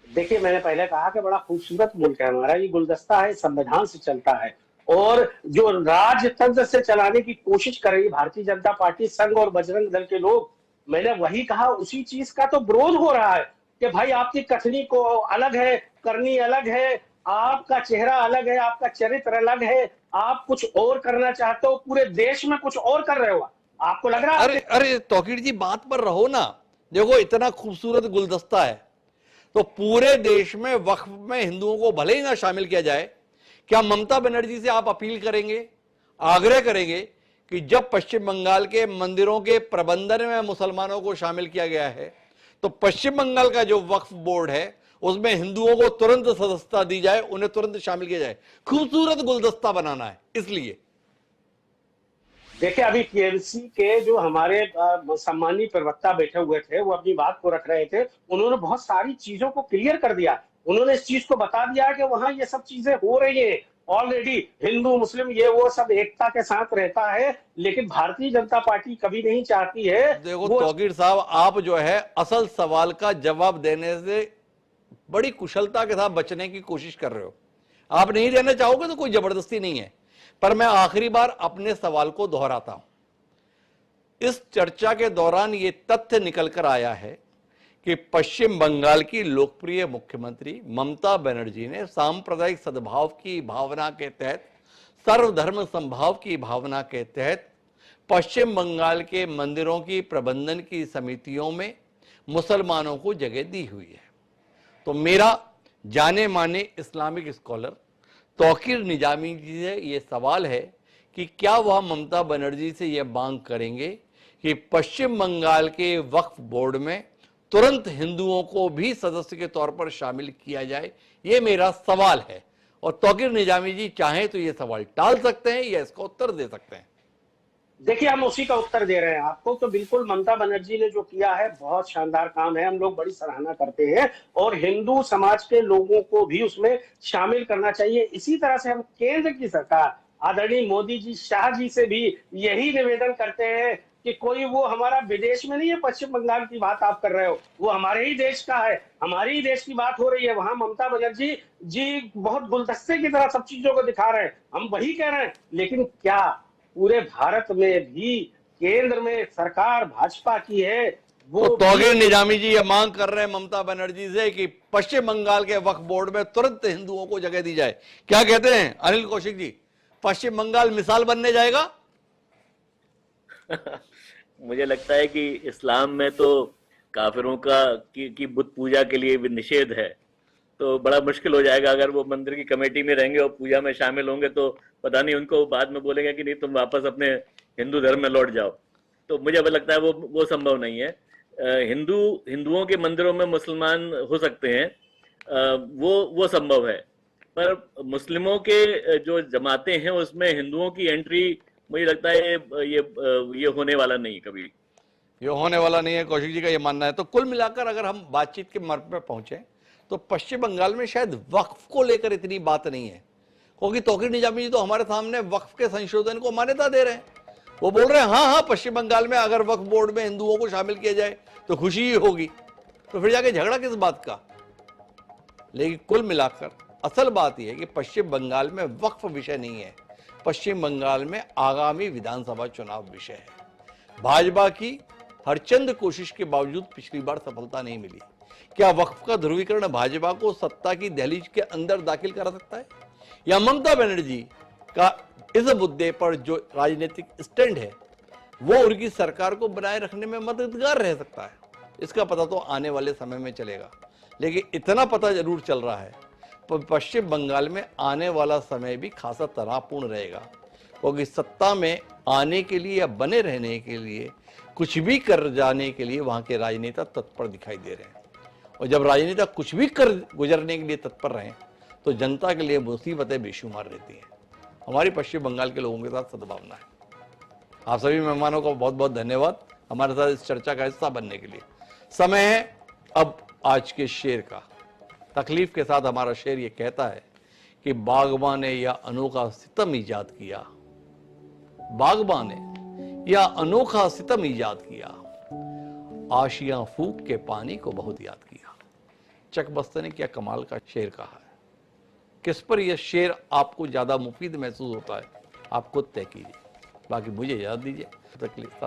देखिए, मैंने पहले कहा कि बड़ा खूबसूरत मुल्क है हमारा, ये गुलदस्ता है, संविधान से चलता है, और जो राजतंत्र से चलाने की कोशिश कर रही भारतीय जनता पार्टी, संघ और बजरंग दल के लोग, मैंने वही कहा, उसी चीज का तो विरोध हो रहा है कि भाई आपकी कथनी को अलग है, करनी अलग है, आपका चेहरा अलग है, आपका चरित्र अलग है, आप कुछ और करना चाहते हो, पूरे देश में कुछ और कर रहे हो। आपको लग रहा है? अरे अरे तौकीर जी, बात पर रहो ना। देखो, इतना खूबसूरत गुलदस्ता है, तो पूरे देश में वक्फ में हिंदुओं को भले ही ना शामिल किया जाए, क्या ममता बनर्जी से आप अपील करेंगे, आग्रह करेंगे कि जब पश्चिम बंगाल के मंदिरों के प्रबंधन में मुसलमानों को शामिल किया गया है, तो पश्चिम बंगाल का जो वक्फ बोर्ड है उसमें हिंदुओं को तुरंत सदस्यता दी जाए, उन्हें तुरंत शामिल किया जाए। खूबसूरत गुलदस्ता बनाना है इसलिए। देखिए, अभी टीएमसी के जो हमारे सम्मानीय प्रवक्ता बैठे हुए थे, वो अपनी बात को रख रहे थे, उन्होंने बहुत सारी चीजों को क्लियर कर दिया। उन्होंने इस चीज को बता दिया कि वहां ये सब चीजें हो रही है ऑलरेडी, हिंदू मुस्लिम ये वो सब एकता के साथ रहता है, लेकिन भारतीय जनता पार्टी कभी नहीं चाहती है। देखो तौकीर साहब, आप जो है असल सवाल का जवाब देने से बड़ी कुशलता के साथ बचने की कोशिश कर रहे हो। आप नहीं देना चाहोगे तो कोई जबरदस्ती नहीं है, पर मैं आखिरी बार अपने सवाल को दोहराता हूं। इस चर्चा के दौरान यह तथ्य निकल कर आया है कि पश्चिम बंगाल की लोकप्रिय मुख्यमंत्री ममता बनर्जी ने सांप्रदायिक सद्भाव की भावना के तहत, सर्वधर्म संभाव की भावना के तहत पश्चिम बंगाल के मंदिरों की प्रबंधन की समितियों में मुसलमानों को जगह दी हुई है। तो मेरा जाने माने इस्लामिक स्कॉलर तौकीर निजामी जी से ये सवाल है कि क्या वह ममता बनर्जी से यह मांग करेंगे कि पश्चिम बंगाल के वक्फ बोर्ड में तुरंत हिंदुओं को भी सदस्य के तौर पर शामिल किया जाए। ये मेरा सवाल है, और तौकीर निजामी जी चाहें तो ये सवाल टाल सकते हैं या इसका उत्तर दे सकते हैं। देखिए, हम उसी का उत्तर दे रहे हैं आपको। तो बिल्कुल ममता बनर्जी ने जो किया है बहुत शानदार काम है, हम लोग बड़ी सराहना करते हैं, और हिंदू समाज के लोगों को भी उसमें शामिल करना चाहिए। इसी तरह से हम केंद्र की सरकार आदरणीय मोदी जी, शाह जी से भी यही निवेदन करते हैं कि कोई वो हमारा विदेश में नहीं है, पश्चिम बंगाल की बात आप कर रहे हो, वो हमारे ही देश का है, हमारे ही देश की बात हो रही है। वहां ममता बनर्जी जी बहुत गुलदस्ते की तरह सब चीजों को दिखा रहे हैं, हम वही कह रहे हैं। लेकिन क्या पूरे भारत में भी केंद्र में सरकार भाजपा की है? वो तो तौकीर निजामी जी ये मांग कर रहे हैं ममता बनर्जी से कि पश्चिम बंगाल के वक्फ बोर्ड में तुरंत हिंदुओं को जगह दी जाए। क्या कहते हैं अनिल कौशिक जी, पश्चिम बंगाल मिसाल बनने जाएगा? मुझे लगता है कि इस्लाम में तो काफिरों की बुत पूजा के लिए भी निषेध है, तो बड़ा मुश्किल हो जाएगा अगर वो मंदिर की कमेटी में रहेंगे और पूजा में शामिल होंगे, तो पता नहीं उनको बाद में बोलेंगे कि नहीं तुम वापस अपने हिंदू धर्म में लौट जाओ। तो मुझे लगता है वो संभव नहीं है। हिंदुओं के मंदिरों में मुसलमान हो सकते हैं, वो संभव है, पर मुस्लिमों के जो जमातें हैं उसमें हिंदुओं की एंट्री मुझे लगता है ये होने वाला नहीं, कभी ये होने वाला नहीं है, कौशिक जी का ये मानना है। तो कुल मिलाकर अगर हम बातचीत के मर्म पे पहुंचे तो पश्चिम बंगाल में शायद वक्फ को लेकर इतनी बात नहीं है, क्योंकि तौकीर निजामी जी तो हमारे सामने वक्फ के संशोधन को मान्यता दे रहे हैं। वो बोल रहे हैं हाँ हाँ, पश्चिम बंगाल में अगर वक्फ बोर्ड में हिंदुओं को शामिल किया जाए तो खुशी ही होगी, तो फिर जाके झगड़ा किस बात का। लेकिन कुल मिलाकर असल बात यह है कि पश्चिम बंगाल में वक्फ विषय नहीं है, पश्चिम बंगाल में आगामी विधानसभा चुनाव विषय है। भाजपा की हरचंद कोशिश के बावजूद पिछली बार सफलता नहीं मिली। क्या वक्फ का ध्रुवीकरण भाजपा को सत्ता की दहलीज के अंदर दाखिल करा सकता है, या ममता बनर्जी का इस मुद्दे पर जो राजनीतिक स्टैंड है वो उनकी सरकार को बनाए रखने में मददगार रह सकता है? इसका पता तो आने वाले समय में चलेगा। लेकिन इतना पता जरूर चल रहा है पश्चिम बंगाल में आने वाला समय भी खासा तनावपूर्ण रहेगा, क्योंकि सत्ता में आने के लिए या बने रहने के लिए कुछ भी कर जाने के लिए वहां के राजनेता तत्पर दिखाई दे रहे हैं। और जब राजनेता कुछ भी कर गुजरने के लिए तत्पर रहे तो जनता के लिए मुसीबतें बेशुमार रहती हैं। हमारी पश्चिम बंगाल के लोगों के साथ सद्भावना है। आप सभी मेहमानों को बहुत बहुत धन्यवाद हमारे साथ इस चर्चा का हिस्सा बनने के लिए। समय है अब आज के शेर का। तकलीफ के साथ हमारा शेर ये कहता है कि बागबां ने यह अनोखा सितम ईजाद किया, बागबां ने यह अनोखा सितम ईजाद किया, आशियां फूक के पानी को बहुत याद किया। चक बस्ते ने क्या कमाल का शेर कहा है। किस पर यह शेर आपको ज्यादा मुफीद महसूस होता है, आप खुद तय कीजिए। बाकी मुझे याद दीजिए। तकलीफ